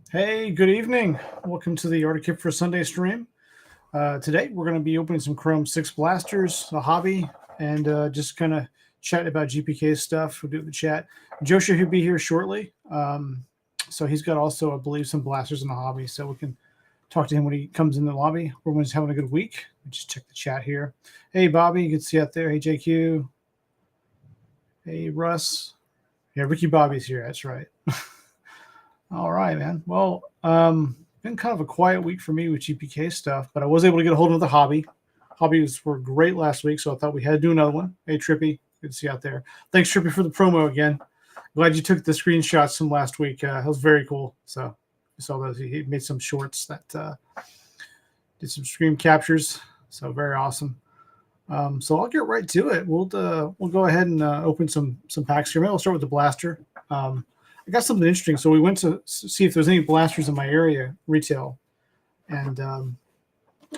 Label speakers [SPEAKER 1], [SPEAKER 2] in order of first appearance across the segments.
[SPEAKER 1] Hey, good evening. Welcome to the Arctic for Sunday stream. Today, we're going to be opening some Chrome 6 blasters, a hobby, and just kind of chatting about GPK stuff. We'll do the chat. Joshua will be here shortly. So he's got also, I believe, some blasters in the hobby, so we can talk to him when he comes in the lobby. Everyone's having a good week. Just check the chat here. Hey, Bobby, you can see out there. Hey, JQ. Hey, Russ. Yeah, Ricky Bobby's here. That's right. All right, man. Well, been kind of a quiet week for me with GPK stuff, but I was able to get a hold of the hobby. Hobbies were great last week, so I thought we had to do another one. Hey, Trippy, good to see you out there. Thanks, Trippy, for the promo again. Glad you took the screenshots from last week. That was very cool. So you saw those. He made some shorts that did some screen captures. So very awesome. So I'll get right to it. We'll go ahead and open some packs here. Maybe we'll start with the blaster. I got something interesting. So we went to see if there's any blasters in my area retail, and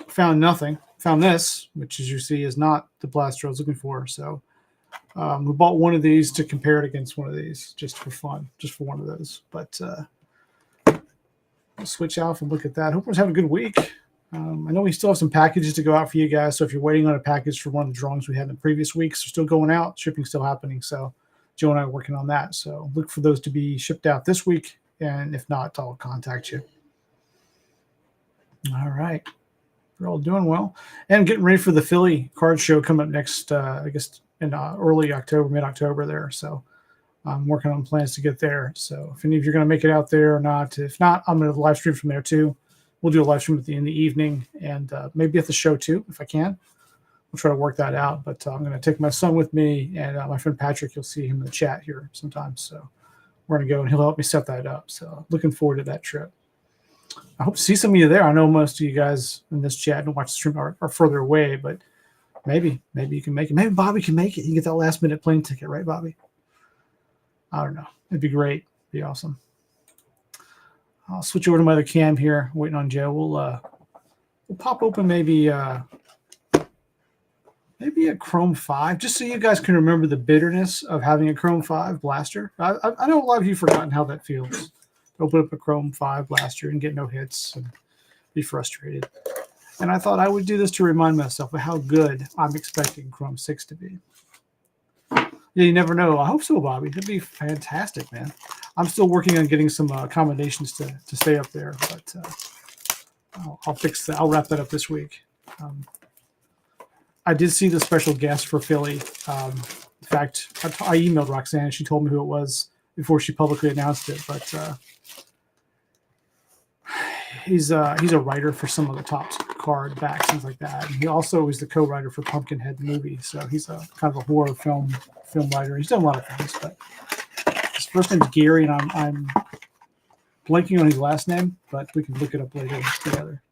[SPEAKER 1] found nothing. Found this, which, as you see, is not the blaster I was looking for. So we bought one of these to compare it against one of these, just for fun, just for one of those. But we'll switch off and look at that. Hope everyone's having a good week. I know we still have some packages to go out for you guys. So if you're waiting on a package for one of the drawings we had in the previous weeks, they're still going out. Shipping's still happening. So Joe and I are working on that. So look for those to be shipped out this week. And if not, I'll contact you. All right. We're all doing well. And getting ready for the Philly card show coming up next, I guess, in early October, mid-October there. So I'm working on plans to get there. So if any of you are going to make it out there or not, if not, I'm going to live stream from there too. We'll do a live stream in the evening and maybe at the show too, if I can. We'll try to work that out. But I'm going to take my son with me and my friend Patrick. You'll see him in the chat here sometimes. So we're going to go and he'll help me set that up. So looking forward to that trip. I hope to see some of you there. I know most of you guys in this chat and watch the stream are further away, but maybe you can make it. Maybe Bobby can make it. You get that last minute plane ticket, right, Bobby? I don't know. It'd be great. It'd be awesome. I'll switch over to my other cam here, waiting on Joe. We'll pop open maybe a Chrome 5, just so you guys can remember the bitterness of having a Chrome 5 blaster. I know a lot of you have forgotten how that feels. Open up a Chrome 5 blaster and get no hits and be frustrated. And I thought I would do this to remind myself of how good I'm expecting Chrome 6 to be. Yeah, you never know. I hope so, Bobby. That'd be fantastic, man. I'm still working on getting some accommodations to stay up there, but I'll fix that. I'll wrap that up this week. I did see the special guest for Philly. In fact, I emailed Roxanne and she told me who it was before she publicly announced it. But he's a writer for some of the top card backs, things like that. And he also is the co-writer for Pumpkinhead the movie. So he's a kind of a horror film writer. He's done a lot of things, but his first name's Gary, and I'm blanking on his last name, but we can look it up later together.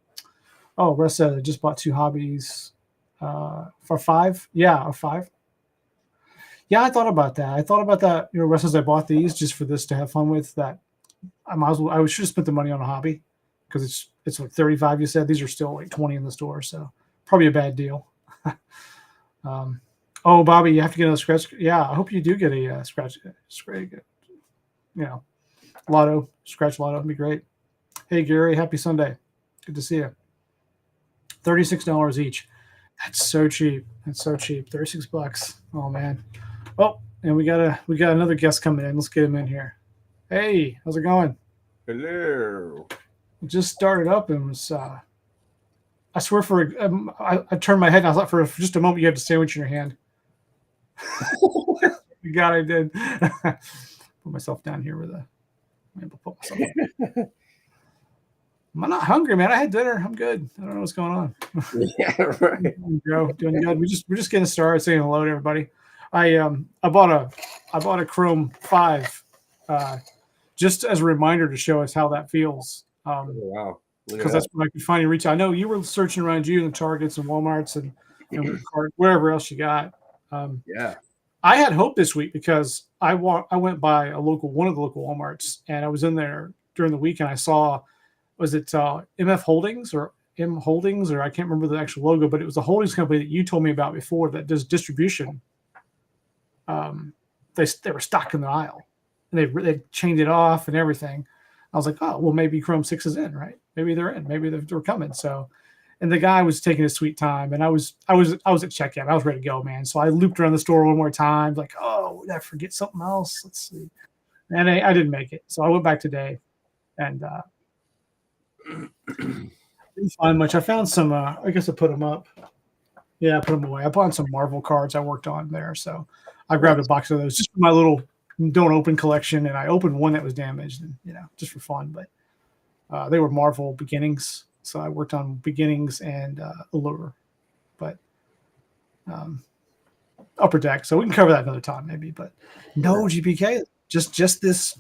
[SPEAKER 1] Oh, Russ said I just bought 2 hobbies for 5. Yeah, a 5. Yeah, I thought about that. You know, Russ says I bought these just for this to have fun with. That I should have spent the money on a hobby because it's like 35. You said these are still like 20 in the store, so probably a bad deal. Oh, Bobby, you have to get a scratch. Yeah, I hope you do get a scratch. You know, lotto, scratch lotto would be great. Hey, Gary, happy Sunday. Good to see you. $36 each. That's so cheap. $36. Oh man. Oh, and we got another guest coming in. Let's get him in here. Hey, how's it going?
[SPEAKER 2] Hello.
[SPEAKER 1] We just started up and was. I swear I turned my head and I thought for just a moment you had a sandwich in your hand. God, I did. Put myself down here with I'm not hungry, man. I had dinner. I'm good. I don't know what's going on.
[SPEAKER 2] Yeah, right.
[SPEAKER 1] Joe, doing good. We're just getting started. Saying hello to everybody. I bought a Chrome 5 just as a reminder to show us how that feels.
[SPEAKER 2] Wow.
[SPEAKER 1] Because that's what I could find in retail. I know you were searching around you in Targets and Walmarts and wherever else you got.
[SPEAKER 2] Yeah.
[SPEAKER 1] I had hope this week because I went by one of the local Walmarts, and I was in there during the week, and I saw, was it MF Holdings or M Holdings, or I can't remember the actual logo, but it was a holdings company that you told me about before that does distribution. They were stocking the aisle, and they chained it off and everything. I was like, oh, well, maybe Chrome 6 is in, right? Maybe they're in. Maybe they're coming. So, and the guy was taking his sweet time, and I was at checkout. I was ready to go, man. So I looped around the store one more time, like, oh, did I forget something else? Let's see. And I didn't make it. So I went back today, and didn't find much. I found some. I guess I put them up. Yeah, I put them away. I bought some Marvel cards I worked on there, so I grabbed a box of those just for my little don't open collection, and I opened one that was damaged, and just for fun. But they were Marvel beginnings, so I worked on beginnings and Allure, but Upper Deck. So we can cover that another time, maybe. But no GPK, just this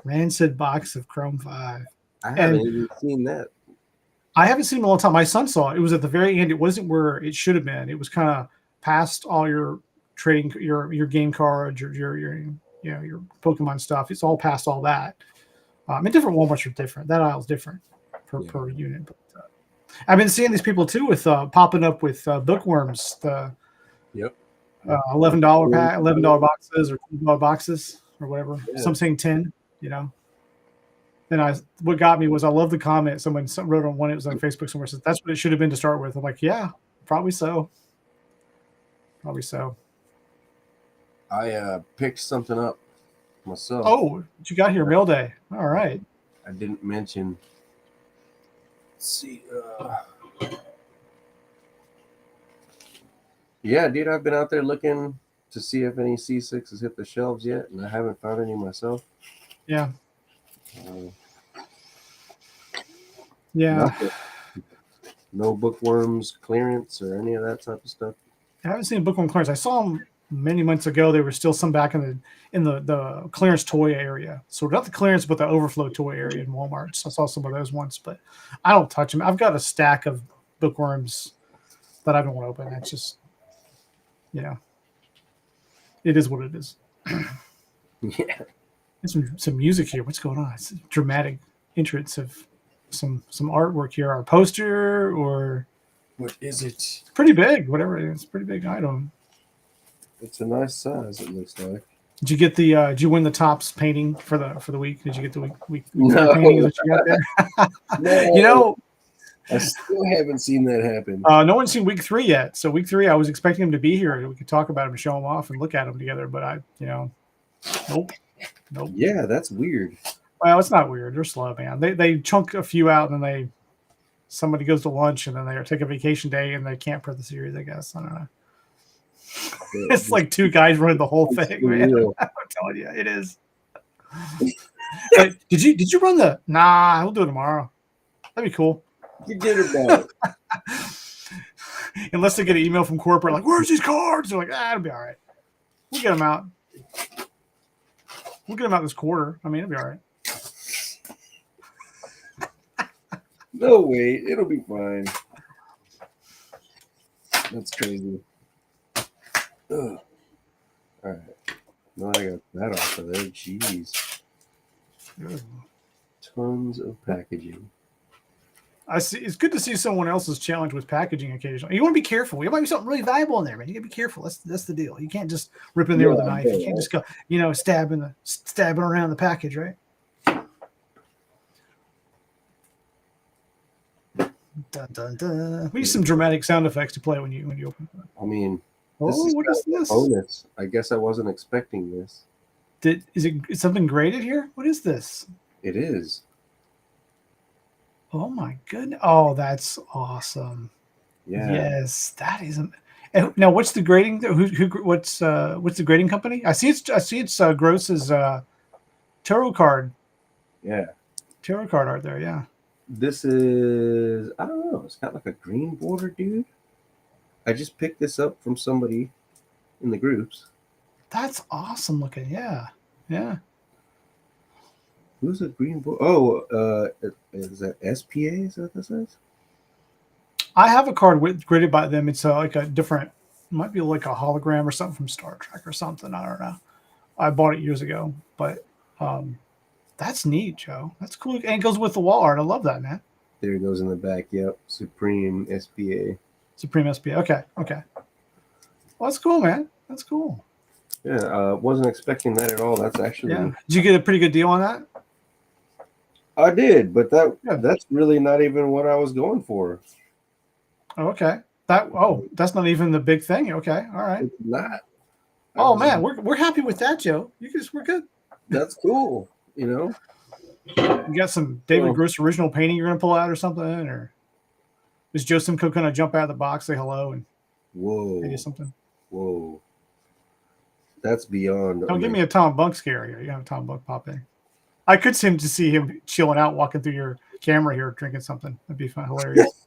[SPEAKER 1] rancid box of Chrome 5.
[SPEAKER 2] I haven't even seen that.
[SPEAKER 1] I haven't seen it in a long time. My son saw it. It was at the very end. It wasn't where it should have been. It was kind of past all your trading, your game cards, your Pokemon stuff. It's all past all that. And different Walmarts are different. That aisle's different per unit. But I've been seeing these people too with popping up with bookworms. The $11 pack, $11 boxes or $12 boxes or whatever. Yeah. Some saying 10. And what got me was I love the comment someone wrote on one. It was on Facebook somewhere. Says that's what it should have been to start with. I'm like, yeah, probably so. Probably so.
[SPEAKER 2] I picked something up myself.
[SPEAKER 1] Oh, what you got here? Mail day. All right.
[SPEAKER 2] I didn't mention. Let's see. Yeah, dude, I've been out there looking to see if any C6 has hit the shelves yet, and I haven't found any myself.
[SPEAKER 1] Yeah. Yeah.
[SPEAKER 2] No bookworms clearance or any of that type of stuff.
[SPEAKER 1] I haven't seen bookworm clearance. I saw them many months ago. There were still some back in the clearance toy area. So not the clearance, but the overflow toy area in Walmart. So I saw some of those once, but I don't touch them. I've got a stack of bookworms that I don't want to open. That's just, it is what it is.
[SPEAKER 2] Yeah.
[SPEAKER 1] There's some music here. What's going on? It's a dramatic entrance of some artwork here. Our poster, or
[SPEAKER 2] what is it?
[SPEAKER 1] It's pretty big. Whatever it is, it's a pretty big item.
[SPEAKER 2] It's a nice size. It looks like.
[SPEAKER 1] Did you get the? Did you win the tops painting for the week? Did you get the week no. painting that you got there?
[SPEAKER 2] No. I still haven't seen that happen.
[SPEAKER 1] No one's seen week 3 yet. So week 3, I was expecting him to be here. We could talk about him and show him off and look at him together. But nope.
[SPEAKER 2] Yeah, that's weird.
[SPEAKER 1] Well, it's not weird. They're slow, man. They chunk a few out, and then somebody goes to lunch, and then they take a vacation day, and they can't print the series. I guess I don't know. It's like 2 guys running the whole thing, man. I'm telling you, it is. But did you run the? Nah, we'll do it tomorrow. That'd be cool.
[SPEAKER 2] Forget about it.
[SPEAKER 1] Unless they get an email from corporate like, "Where's these cards?" They're like, it'll be all right. We'll get them out. We'll get them out this quarter. I mean, it'll be all right.
[SPEAKER 2] No way, it'll be fine. That's crazy. Ugh. All right. Now I got that off of there. Jeez. Tons of packaging.
[SPEAKER 1] I see. It's good to see someone else's challenge with packaging occasionally. You want to be careful. There might be something really valuable in there, man. You got to be careful. That's the deal. You can't just rip in there with a knife. You can't just go, stabbing around the package, right? Dun, dun, dun. We need some dramatic sound effects to play when you open it.
[SPEAKER 2] I mean,
[SPEAKER 1] what is this?
[SPEAKER 2] Bonus. I guess I wasn't expecting this.
[SPEAKER 1] Is something graded here? What is this?
[SPEAKER 2] It is.
[SPEAKER 1] Oh my goodness! Oh, that's awesome.
[SPEAKER 2] Yeah.
[SPEAKER 1] Yes, that is. Now, what's the grading? What's the grading company? I see it's Gross's tarot card.
[SPEAKER 2] Yeah.
[SPEAKER 1] Tarot card art there. Yeah.
[SPEAKER 2] This is, I don't know. It's got like a green border, dude. I just picked this up from somebody in the groups.
[SPEAKER 1] That's awesome looking. Yeah. Yeah.
[SPEAKER 2] Who's a green border? Oh, is that SPA? Is that what this is?
[SPEAKER 1] I have a card graded by them. It's like a different, might be like a hologram or something from Star Trek or something. I don't know. I bought it years ago, but that's neat, Joe. That's cool. And it goes with the wall art. I love that, man.
[SPEAKER 2] There it goes in the back. Yep. Supreme SPA.
[SPEAKER 1] Supreme SPA. Okay. Well, that's cool, man. That's cool.
[SPEAKER 2] Yeah. Wasn't expecting that at all. That's actually.
[SPEAKER 1] Yeah. Did you get a pretty good deal on that?
[SPEAKER 2] I did, but
[SPEAKER 1] Good.
[SPEAKER 2] that's really not even what I was going for.
[SPEAKER 1] Oh, okay. That's not even the big thing. Okay. All right.
[SPEAKER 2] It's not. I
[SPEAKER 1] Oh
[SPEAKER 2] was.
[SPEAKER 1] man, we're happy with that, Joe. We're good.
[SPEAKER 2] That's cool. You know.
[SPEAKER 1] You got some David
[SPEAKER 2] So,
[SPEAKER 1] Gross original painting you're gonna pull out or something, or is Joe Simcoe gonna jump out of the box, say hello, and maybe
[SPEAKER 2] whoa,
[SPEAKER 1] something?
[SPEAKER 2] whoa. That's beyond
[SPEAKER 1] Don't give me
[SPEAKER 2] amazing.
[SPEAKER 1] a Tom Bunk scare here. You have Tom Bunk pop in. I could seem to see him chilling out, walking through your camera here, drinking something. That'd be fun, hilarious.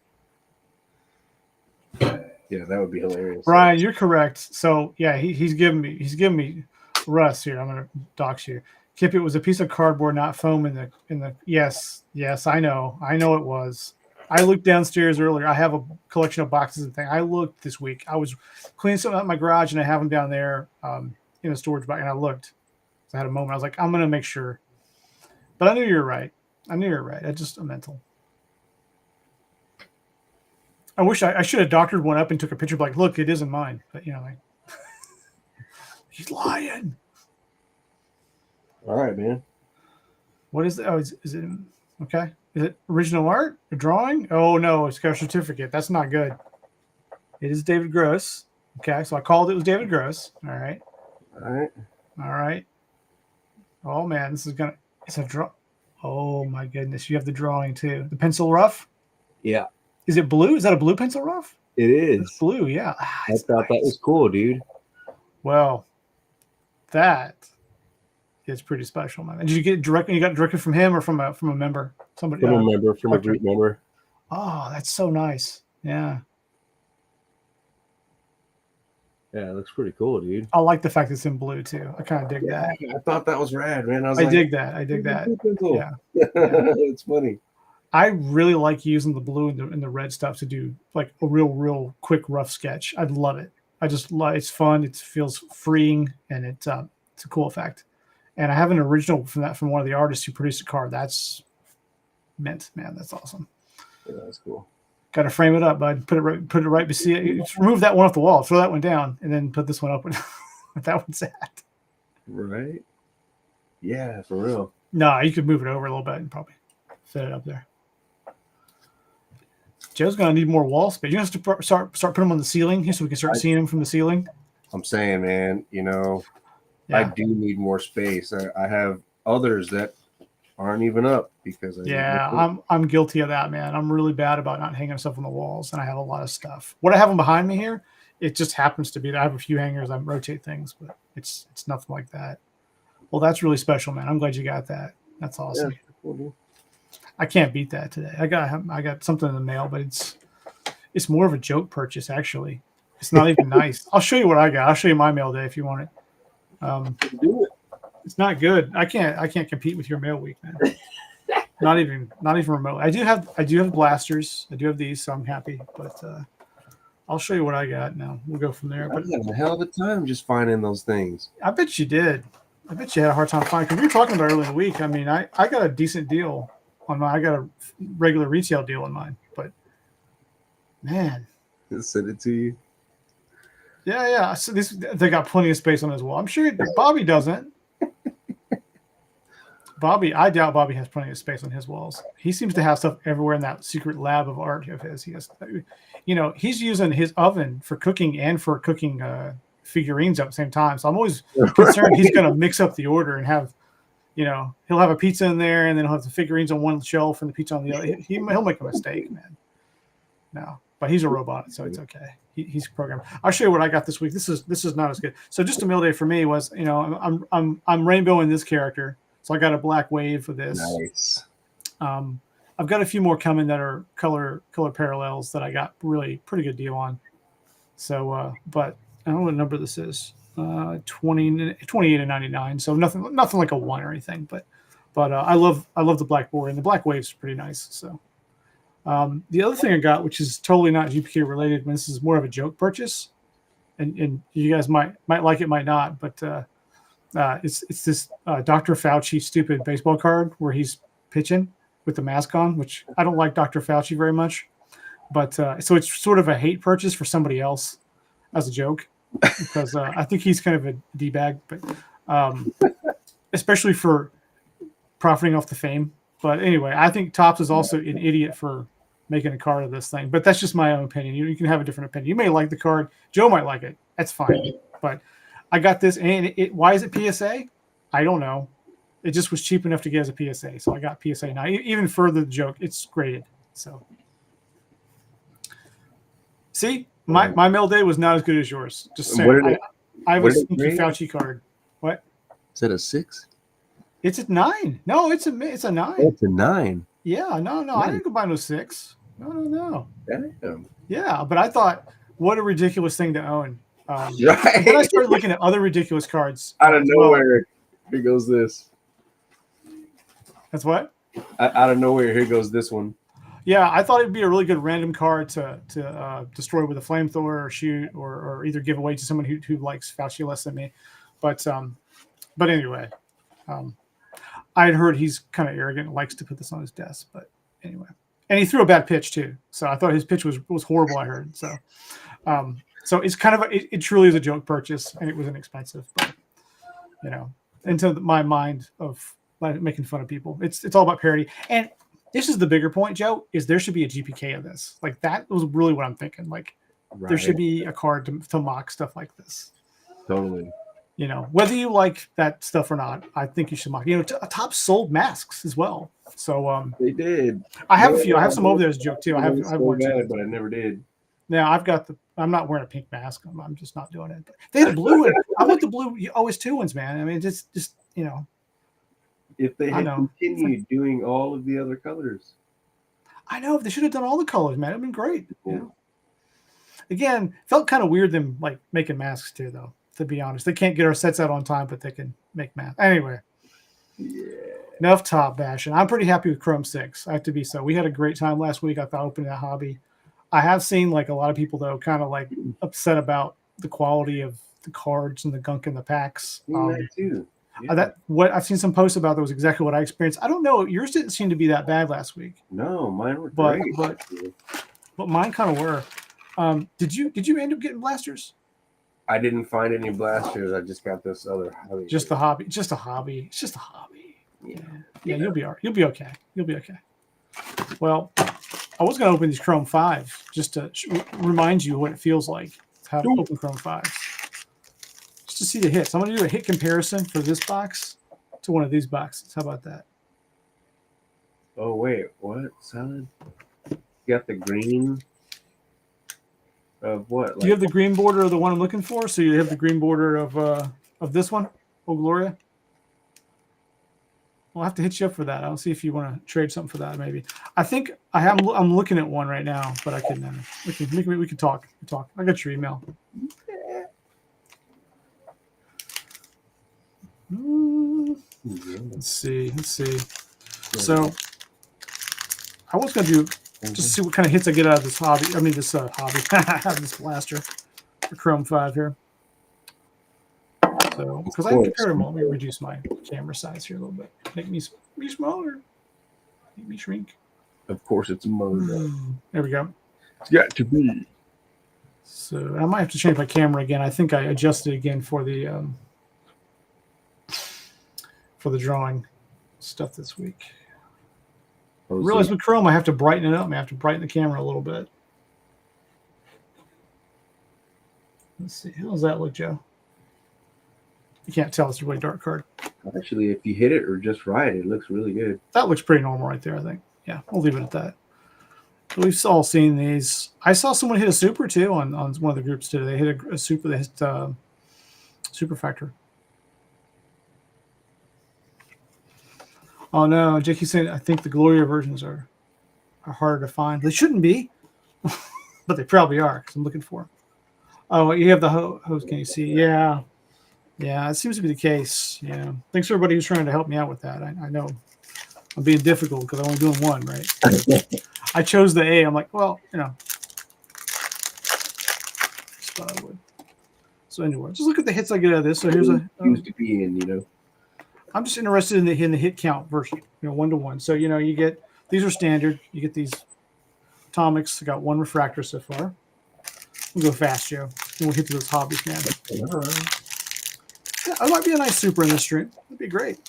[SPEAKER 2] Yeah, that would be hilarious.
[SPEAKER 1] Brian, you're correct. So yeah, he's giving me Russ here. I'm gonna dox you. Kip, it was a piece of cardboard, not foam in the yes, I know it was. I looked downstairs earlier. I have a collection of boxes and things. I looked this week. I was cleaning something out in my garage and I have them down there in a storage bag. And I looked. So I had a moment. I was like, I'm gonna make sure. But I knew you were right. I just a mental. I wish I should have doctored one up and took a picture. Like, look, it isn't mine. But like, he's lying.
[SPEAKER 2] All right, man.
[SPEAKER 1] What is it? Oh, is it okay? Is it original art? A drawing? Oh no, it's got a certificate. That's not good. It is David Gross. Okay, so I called it was David Gross. All right.
[SPEAKER 2] All right.
[SPEAKER 1] All right. Oh man, it's a draw. Oh my goodness, you have the drawing too. The pencil rough?
[SPEAKER 2] Yeah,
[SPEAKER 1] Is it blue? Is that a blue pencil rough?
[SPEAKER 2] it
[SPEAKER 1] It's
[SPEAKER 2] is.
[SPEAKER 1] blue, yeah.
[SPEAKER 2] I thought that was cool, dude.
[SPEAKER 1] Well, that is pretty special, man. Did you get directly? You got it directly from him or from a member? Somebody.
[SPEAKER 2] From a member, from a
[SPEAKER 1] collector?
[SPEAKER 2] group member.
[SPEAKER 1] Oh, that's so nice. Yeah.
[SPEAKER 2] Yeah, it looks pretty cool, dude.
[SPEAKER 1] I like the fact it's in blue too. I kind of dig
[SPEAKER 2] Yeah,
[SPEAKER 1] that.
[SPEAKER 2] I thought that was rad, man. I was
[SPEAKER 1] I
[SPEAKER 2] like,
[SPEAKER 1] dig that. I dig that.
[SPEAKER 2] Cool.
[SPEAKER 1] Yeah.
[SPEAKER 2] It's funny.
[SPEAKER 1] I really like using the blue and the red stuff to do like a real quick rough sketch. I'd love it. I just love it's fun. It feels freeing and it's a cool effect. And I have an original from one of the artists who produced a card. That's mint, man. That's awesome.
[SPEAKER 2] Yeah, that's cool.
[SPEAKER 1] Got to frame it up, bud. Put it right beside it. Just remove that one off the wall. Throw that one down, and then put this one up with that one's at.
[SPEAKER 2] Right. Yeah, for real.
[SPEAKER 1] No, you could move it over a little bit and probably fit it up there. Joe's gonna need more wall space. You have to start putting them on the ceiling here so we can start seeing them from the ceiling.
[SPEAKER 2] I'm saying, man, I do need more space. I have others that aren't even up because
[SPEAKER 1] I'm guilty of that, man. I'm really bad about not hanging stuff on the walls, and I have a lot of stuff. What I have them behind me here, it just happens to be that I have a few hangers. I rotate things, but it's nothing like that. Well, that's really special, man. I'm glad you got that. That's awesome.
[SPEAKER 2] Yeah, cool.
[SPEAKER 1] I can't beat that today. I got something in the mail, but it's more of a joke purchase actually. It's not even nice. I'll show you what I got. I'll show you my mail day if you want it.
[SPEAKER 2] Do it.
[SPEAKER 1] It's not good. I can't compete with your mail week, man. not even remote. I do have blasters. I do have these, so I'm happy. But I'll show you what I got now. We'll go from there.
[SPEAKER 2] I
[SPEAKER 1] But
[SPEAKER 2] had a hell of a time just finding those things.
[SPEAKER 1] I bet you did. I bet you had a hard time finding because we were talking about earlier in the week. I mean, I got a decent deal on mine. I got a regular retail deal on mine, but man,
[SPEAKER 2] Send it to you.
[SPEAKER 1] yeah. So they got plenty of space on his wall. I'm sure Bobby doesn't. I doubt Bobby has plenty of space on his walls. He seems to have stuff everywhere in that secret lab of art of his. He has, he's using his oven for cooking and for cooking figurines at the same time. So I'm always concerned he's going to mix up the order and have, he'll have a pizza in there and then he'll have the figurines on one shelf and the pizza on the other. He'll make a mistake, man. No, but he's a robot, so it's okay. He's programmed. I'll show you what I got this week. This is not as good. So just a mail day for me was, I'm rainbowing this character. So I got a black wave for this.
[SPEAKER 2] Nice.
[SPEAKER 1] I've got a few more coming that are color parallels that I got really pretty good deal on. So, but I don't know what number this is. 28 and 99. So nothing like a 1 or anything. But I love the black board, and the black wave's pretty nice. So the other thing I got, which is totally not GPK related, and this is more of a joke purchase, and you guys might like it, might not, but it's this Dr. Fauci stupid baseball card where he's pitching with the mask on, which I don't like Dr. Fauci very much, but so it's sort of a hate purchase for somebody else as a joke because I think he's kind of a D-bag, but especially for profiting off the fame But anyway, I think Topps is also an idiot for making a card of this thing. But that's just my own opinion. You can have a different opinion. You may like the card. Joe might like it. That's fine. But I got this, and why is it PSA? I don't know. It just was cheap enough to get as a PSA, so I got PSA. Now, even further the joke, it's graded. So, see, my mail day was not as good as yours. Just saying. I have a sneaky Fauci card. What?
[SPEAKER 2] Is that a 6?
[SPEAKER 1] It's a 9. No, it's a 9.
[SPEAKER 2] Oh, it's a 9.
[SPEAKER 1] Yeah, no, I didn't go buy no 6. No.
[SPEAKER 2] Damn.
[SPEAKER 1] Yeah, but I thought, what a ridiculous thing to own.
[SPEAKER 2] Right.
[SPEAKER 1] Then I started looking at other ridiculous cards.
[SPEAKER 2] Out of nowhere, here goes this.
[SPEAKER 1] That's what?
[SPEAKER 2] Out of nowhere, here goes this one.
[SPEAKER 1] Yeah, I thought it'd be a really good random card to destroy with a flamethrower or shoot or either give away to someone who likes Fauci less than me. But anyway, I had heard he's kind of arrogant and likes to put this on his desk. But anyway, and he threw a bad pitch too. So I thought his pitch was horrible. I heard so. So it's kind of it truly is a joke purchase, and it was inexpensive. But into my mind of making fun of people, it's all about parody. And this is the bigger point, Joe, is there should be a GPK of this. Like that was really what I'm thinking. Like there should be a card to mock stuff like this.
[SPEAKER 2] Totally.
[SPEAKER 1] Whether you like that stuff or not, I think you should mock. Topps sold masks as well. So
[SPEAKER 2] they did.
[SPEAKER 1] I have a few. I have some over there as a joke too. I have one,
[SPEAKER 2] but I never did.
[SPEAKER 1] Now I'm not wearing a pink mask. I'm just not doing it. But they had a blue one. I want the blue OS2 ones, man. I mean, just
[SPEAKER 2] if they had continued doing all of the other colors.
[SPEAKER 1] I know. They should have done all the colors, man. It'd been great. Cool. Again, felt kind of weird them like making masks too, though, to be honest. They can't get our sets out on time, but they can make masks. Anyway. Yeah. Enough top bashing. I'm pretty happy with Chrome 6. I have to be so. We had a great time last week. I thought opening that hobby. I have seen like a lot of people though kind of like upset about the quality of the cards and the gunk in the packs.
[SPEAKER 2] That too. Yeah.
[SPEAKER 1] What I've seen some posts about that was exactly what I experienced. I don't know. Yours didn't seem to be that bad last week.
[SPEAKER 2] No, mine were great.
[SPEAKER 1] But mine kind of were. Did you end up getting blasters?
[SPEAKER 2] I didn't find any blasters. I just got this other hobby.
[SPEAKER 1] Just a hobby. It's just a hobby. Yeah. You'll be all right. You'll be okay. Well, I was going to open these Chrome 5 just to remind you what it feels like how to open Chrome 5. Just to see the hits. I'm going to do a hit comparison for this box to one of these boxes. How about that?
[SPEAKER 2] Oh, wait. What? Salad? You got the green of what?
[SPEAKER 1] Do you have the green border of the one I'm looking for? So you have the green border of this one? Oh, Gloria? I'll have to hit you up for that. I'll see if you want to trade something for that. Maybe. I think I'm looking at one right now, but I can. We can talk. I got your email. Let's see. So I was going to do just see what kind of hits I get out of this hobby. I mean, this hobby, this blaster for Chrome 5 here. So, because I compare them all, let me reduce my camera size here a little bit. Make me smaller. Make me shrink.
[SPEAKER 2] Of course, it's a mode.
[SPEAKER 1] There we go.
[SPEAKER 2] It's got to be.
[SPEAKER 1] So I might have to change my camera again. I think I adjusted again for the drawing stuff this week. I realize with Chrome, I have to brighten it up. I have to brighten the camera a little bit. Let's see. How does that look, Joe? You can't tell. It's a really dark card.
[SPEAKER 2] Actually, if you hit it or just right, it looks really good.
[SPEAKER 1] That looks pretty normal right there, I think. Yeah, we'll leave it at that. So we've all seen these. I saw someone hit a super, too, on one of the groups today. They hit a super. They hit Super Factor. Oh, no. Jakey's saying, I think the Gloria versions are harder to find. They shouldn't be, but they probably are because I'm looking for them. Oh, you have the host. Can you see? Yeah. Yeah, it seems to be the case. Yeah. Thanks for everybody who's trying to help me out with that. I know I'm being difficult because I'm only doing one, right? I chose the A. I'm like, well, just thought I would. So anyway, just look at the hits I get out of this. So here's
[SPEAKER 2] used to be in,
[SPEAKER 1] I'm just interested in the hit count version, 1-to-1. So, you get, these are standard. You get these atomics. I got one refractor so far. We'll go fast, Joe. And we'll hit those hobbies, man.
[SPEAKER 2] All right.
[SPEAKER 1] Yeah, that might be a nice super in this stream. That'd be great.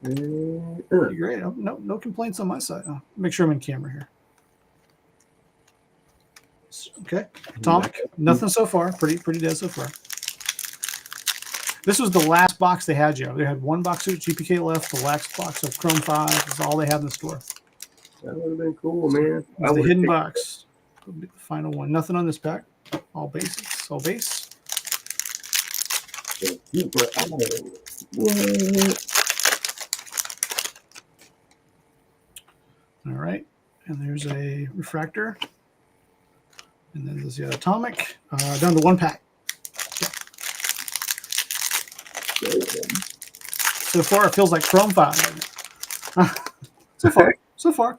[SPEAKER 1] Pretty great. Oh, no complaints on my side. Oh, make sure I'm in camera here. Okay, Atomic. Nothing so far. Pretty dead so far. This was the last box they had, Joe. They had one box of GPK left. The last box of Chrome 5 is all they had in the store.
[SPEAKER 2] That would have been cool, man.
[SPEAKER 1] It's the hidden box. It'll be the final one. Nothing on this pack. All basics. All base. All right. And there's a refractor. And then there's the Atomic. Down to one pack. So far, it feels like Chrome 5. So far,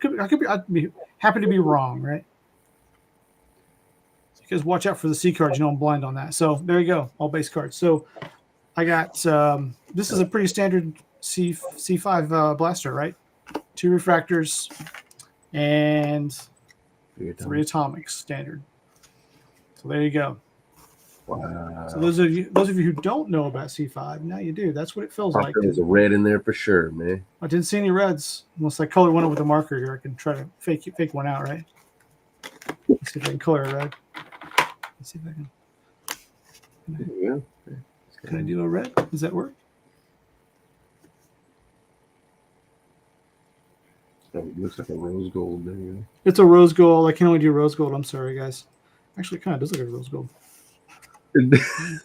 [SPEAKER 1] I'd be happy to be wrong, right? So you guys watch out for the C cards. You know I'm blind on that. So there you go, all base cards. So I got this is a pretty standard C5 blaster, right? 2 refractors and 3 atomics standard. So there you go.
[SPEAKER 2] Wow.
[SPEAKER 1] So those of you who don't know about C5, now you do. That's what it feels like.
[SPEAKER 2] There's a red in there for sure, man.
[SPEAKER 1] I didn't see any reds. Unless I color one up with a marker here, I can try to fake one out, right? Let's see if I can color a red. Let's see if I can. Can I do a red? Does that work?
[SPEAKER 2] It looks like a rose gold there.
[SPEAKER 1] It's a rose gold. I can only do rose gold. I'm sorry, guys. Actually, it kind of does look like a rose gold. Is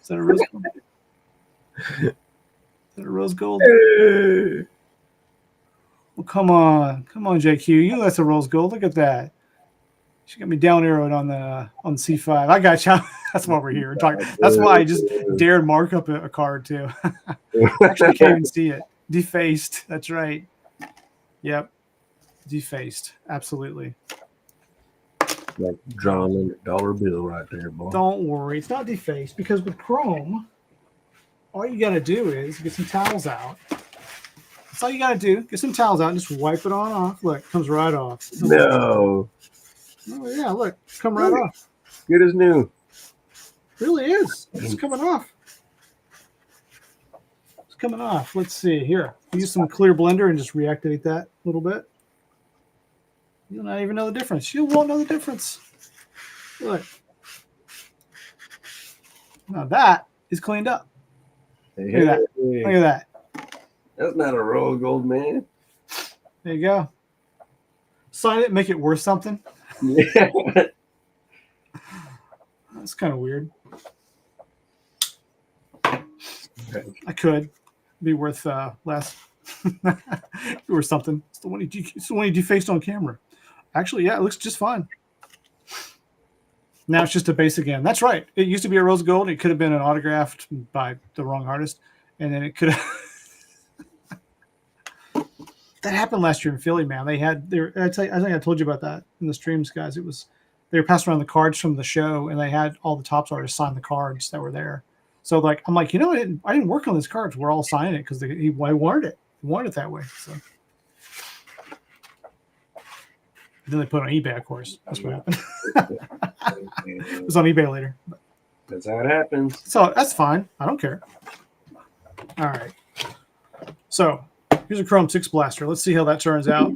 [SPEAKER 1] that a rose gold? Is that a rose gold? Well, come on, JQ. You know that's a rose gold. Look at that. She got me down arrowed on the C5. I got you. That's why we're here. That's why I just dared mark up a card too. Actually, can't even see it. Defaced. That's right. Yep. Defaced. Absolutely.
[SPEAKER 2] Like drawn on a dollar bill right there, boy.
[SPEAKER 1] Don't worry. It's not defaced because with Chrome, all you got to do is get some towels out. That's all you got to do. Get some towels out and just wipe it on off. Look, it comes right off.
[SPEAKER 2] No.
[SPEAKER 1] Oh, yeah, look. Come right off.
[SPEAKER 2] Good as new.
[SPEAKER 1] It really is. It's coming off. It's coming off. Let's see. Here. Use some clear blender and just reactivate that a little bit. You'll not even know the difference. You won't know the difference. Look. Now that is cleaned up. Look at that. Look at that.
[SPEAKER 2] That's not a rose gold, man.
[SPEAKER 1] There you go. Sign it, make it worth something.
[SPEAKER 2] Yeah.
[SPEAKER 1] That's kind of weird. I could be worth less. Or something. It's the one you defaced on camera. Actually, yeah, it looks just fine. Now it's just a base again. That's right. It used to be a rose gold. It could have been an autographed by the wrong artist, and then it could have. That happened last year in Philly, man. I think I told you about that in the streams, guys. They were passing around the cards from the show, and they had all the Topps artists sign the cards that were there. So I'm like, I didn't work on these cards. We're all signing it because he wanted it. He wanted it that way. So then they put it on eBay, of course. That's what happened. It was on eBay later.
[SPEAKER 2] That's how it happens.
[SPEAKER 1] So that's fine. I don't care. All right. So here's a Chrome 6 blaster. Let's see how that turns out.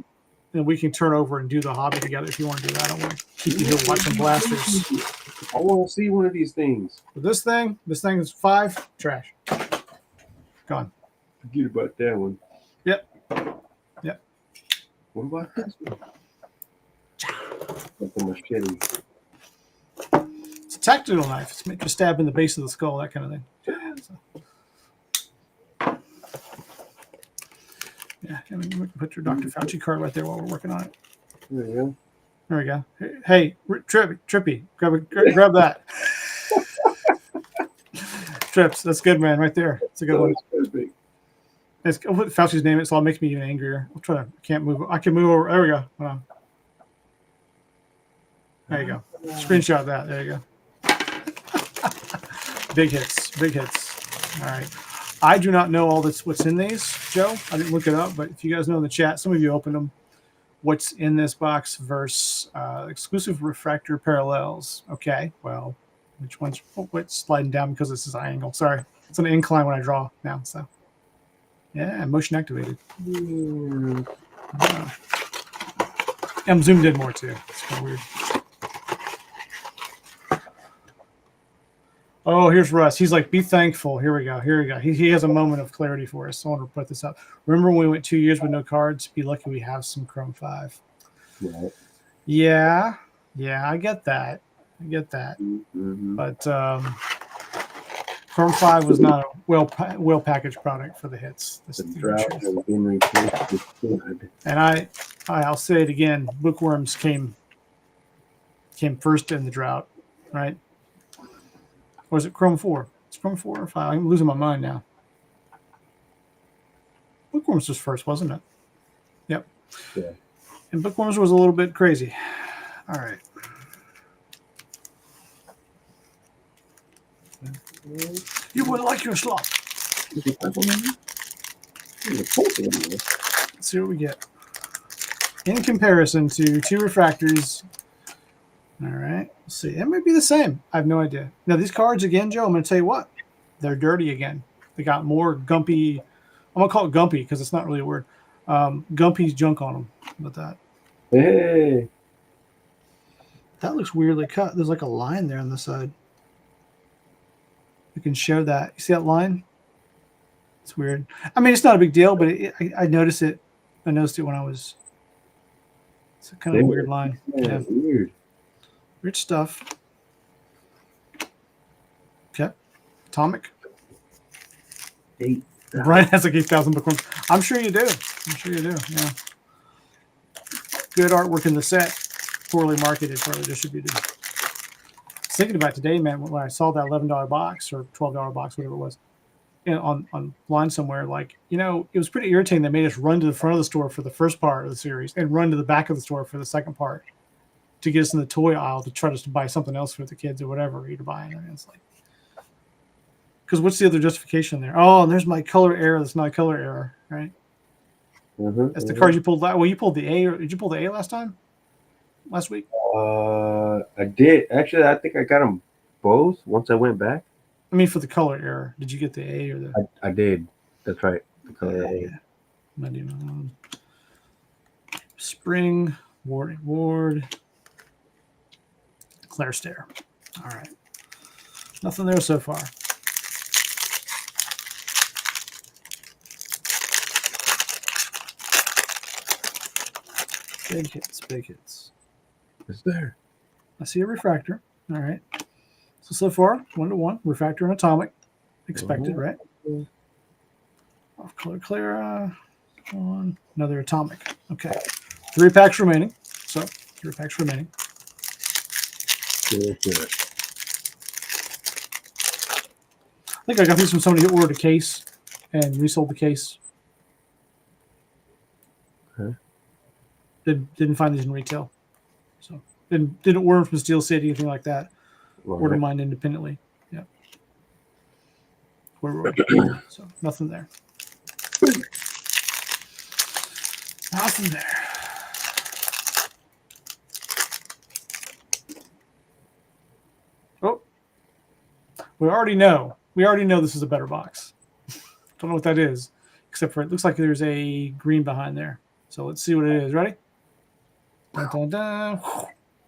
[SPEAKER 1] And we can turn over and do the hobby together if you want to do that. I don't want to keep you here watching blasters.
[SPEAKER 2] I want to see one of these things.
[SPEAKER 1] But this thing is 5. Trash. Gone.
[SPEAKER 2] Forget about that one.
[SPEAKER 1] Yep.
[SPEAKER 2] What about this one? That's a machete.
[SPEAKER 1] It's a tactical knife. It's meant to stab in the base of the skull, that kind of thing. Yeah, we can put your Dr. Fauci card right there while we're working on it.
[SPEAKER 2] There you go.
[SPEAKER 1] There we go. Hey, Trippy, grab that. Trips, that's good, man, right there. It's a good one. I'll put Fauci's name in it, so it'll make me even angrier. I'll try to. Can't move. I can move over. There we go. Hold on. There you go. Screenshot that. There you go. Big hits. All right. I do not know all this. What's in these, Joe? I didn't look it up, but if you guys know in the chat, some of you opened them. What's in this box versus exclusive refractor parallels? Okay. Well, which one's? Oh, wait, sliding down because this is an angle. Sorry, it's an incline when I draw now. So. Yeah, motion activated.
[SPEAKER 2] Yeah.
[SPEAKER 1] I'm zoomed in more too. It's kind of weird. Oh, here's Russ. He's like, be thankful. Here we go. Here we go. He has a moment of clarity for us. So I want to put this up. Remember when we went 2 years with no cards? Be lucky we have some Chrome 5.
[SPEAKER 2] Right.
[SPEAKER 1] Yeah. Yeah, I get that. I get that.
[SPEAKER 2] Mm-hmm.
[SPEAKER 1] But Chrome 5 was not a well packaged product for the hits.
[SPEAKER 2] The drought has been replaced with good.
[SPEAKER 1] And I'll say it again. Bookworms came first in the drought, right? Or is it Chrome 4? It's Chrome 4 or 5. I'm losing my mind now. Bookworms was first, wasn't it? Yep.
[SPEAKER 2] Yeah.
[SPEAKER 1] And Bookworms was a little bit crazy. All right. You would like your slot. Let's see what we get. In comparison to 2 refractors. All right. Let's see. It might be the same. I have no idea. Now, these cards, again, Joe, I'm going to tell you what. They're dirty again. They got more gumpy. I'm going to call it gumpy because it's not really a word. Gumpy junk on them. How about that?
[SPEAKER 2] Hey.
[SPEAKER 1] That looks weirdly cut. There's like a line there on the side. You can show that. You see that line? It's weird. I mean, it's not a big deal, but I noticed it. I noticed it when I was. It's a kind of weird line.
[SPEAKER 2] Yeah. Weird.
[SPEAKER 1] Weird stuff. Okay. Atomic.
[SPEAKER 2] 8.
[SPEAKER 1] Brian has like 8,000 bookworms. I'm sure you do. I'm sure you do. Yeah. Good artwork in the set. Poorly marketed, poorly distributed. I was thinking about today, man, when I saw that $11 box or $12 box, whatever it was, on line somewhere, like, it was pretty irritating. They made us run to the front of the store for the first part of the series and run to the back of the store for the second part to get us in the toy aisle to try to buy something else for the kids or whatever you're buying. I mean, it's like, because what's the other justification there? Oh, and there's my color error. That's not a color error, right? That's the card you pulled. Well, you pulled the A. Did you pull the A last week?
[SPEAKER 2] I did. Actually, I think I got them both once I went back.
[SPEAKER 1] I mean, for the color error, did you get the A or the?
[SPEAKER 2] I did. That's right. The color A.
[SPEAKER 1] Yeah. Spring, Ward, Claire Stare. All right. Nothing there so far. Big hits, big hits.
[SPEAKER 2] It's there.
[SPEAKER 1] I see a refractor. All right. So far, 1-1. Refractor and atomic. Expected, right? Off color Clara. On another atomic. Okay. 3 packs remaining. So 3 packs remaining.
[SPEAKER 2] Good.
[SPEAKER 1] I think I got these from somebody who ordered a case and resold the case.
[SPEAKER 2] Okay.
[SPEAKER 1] Didn't find these in retail. So didn't order from Steel City, anything like that.
[SPEAKER 2] Right.
[SPEAKER 1] Ordered mine independently. Yeah. So nothing there. Nothing there. Oh. We already know this is a better box. Don't know what that is, except for it looks like there's a green behind there. So let's see what it is. Ready? Dun, dun, dun.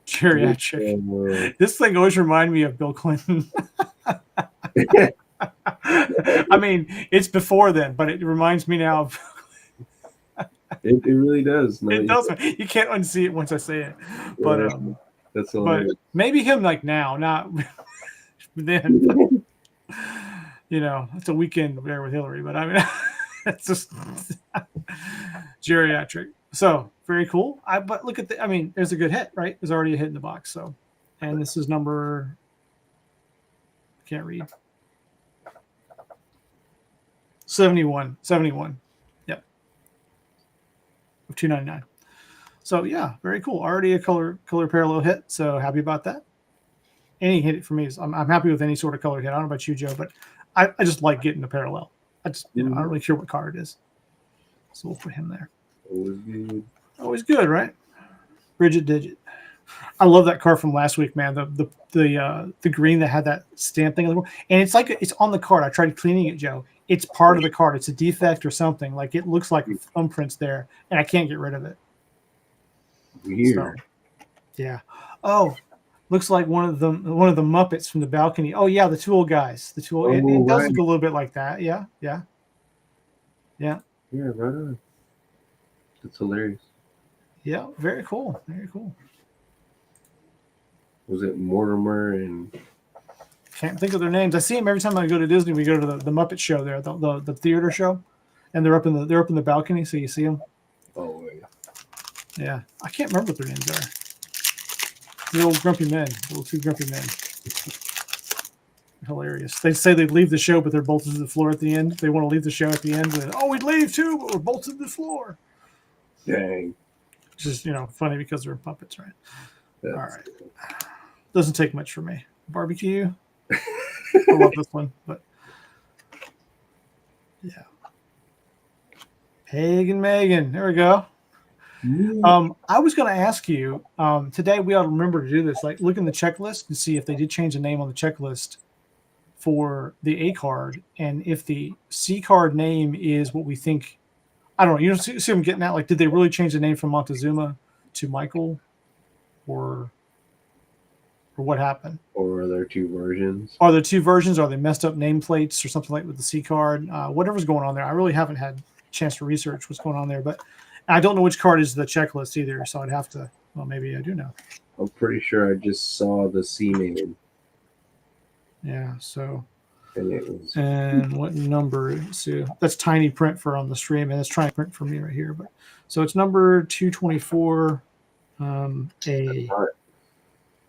[SPEAKER 1] Geriatric. This thing always reminds me of Bill Clinton. I mean, it's before then, but it reminds me now of.
[SPEAKER 2] It really does. No,
[SPEAKER 1] it does. You can't unsee it once I say it. But
[SPEAKER 2] that's
[SPEAKER 1] but maybe him like now, not then. It's a weekend there with Hillary, but I mean, it's just geriatric. So very cool. But look at there's a good hit, right? There's already a hit in the box. So, and this is number. I can't read. 71. Yep. Of 299. So yeah, very cool. Already a color parallel hit. So happy about that. Any hit for me is I'm happy with any sort of color hit. I don't know about you, Joe, but I just like getting a parallel. I don't really care what card it is. So we'll put him there.
[SPEAKER 2] Always good.
[SPEAKER 1] Always good, right? Bridget Digit. I love that card from last week, man. The green that had that stamp thing, and it's like it's on the card. I tried cleaning it, Joe, it's part of the card. It's a defect or something. Like it looks like thumbprints there, and I can't get rid of it.
[SPEAKER 2] Weird.
[SPEAKER 1] So, yeah. Oh, looks like one of the Muppets from the balcony. Oh yeah, the two old guys. The two old. It does
[SPEAKER 2] Right.
[SPEAKER 1] look a little bit like that. Yeah.
[SPEAKER 2] Yeah, right on. That's hilarious.
[SPEAKER 1] Yeah. Very cool. Very cool.
[SPEAKER 2] Was it Mortimer and?
[SPEAKER 1] Can't think of their names. I see them every time I go to Disney. We go to the Muppet show there, the theater show, and they're up in the balcony, so you see them.
[SPEAKER 2] Oh yeah.
[SPEAKER 1] Yeah, I can't remember what their names are. The old grumpy men, little two grumpy men. Hilarious. They say they'd leave the show, but they're bolted to the floor at the end. They want to leave the show at the end. And, we'd leave too, but we're bolted to the floor.
[SPEAKER 2] Dang.
[SPEAKER 1] Just funny because they're puppets, right?
[SPEAKER 2] That's
[SPEAKER 1] all right. Doesn't take much for me. Barbecue. I love this one, but yeah. Hagen Megan. There we go. I was going to ask you today. We ought to remember to do this. Like, look in the checklist and see if they did change the name on the checklist for the A card, and if the C card name is what we think. I don't know. You know, see what I'm getting at? Like, did they really change the name from Montezuma to Michael, or what happened?
[SPEAKER 2] Or are there two versions?
[SPEAKER 1] Are there two versions? Are they messed up nameplates or something like with the C card? Whatever's going on there. I really haven't had a chance to research what's going on there, but I don't know which card is the checklist either, so I'd have to. Well, maybe I do know.
[SPEAKER 2] I'm pretty sure I just saw the C name.
[SPEAKER 1] Yeah. So.
[SPEAKER 2] And it was.
[SPEAKER 1] And what number? So that's tiny print for on the stream, and that's tiny print for me right here. But so it's number 224. A.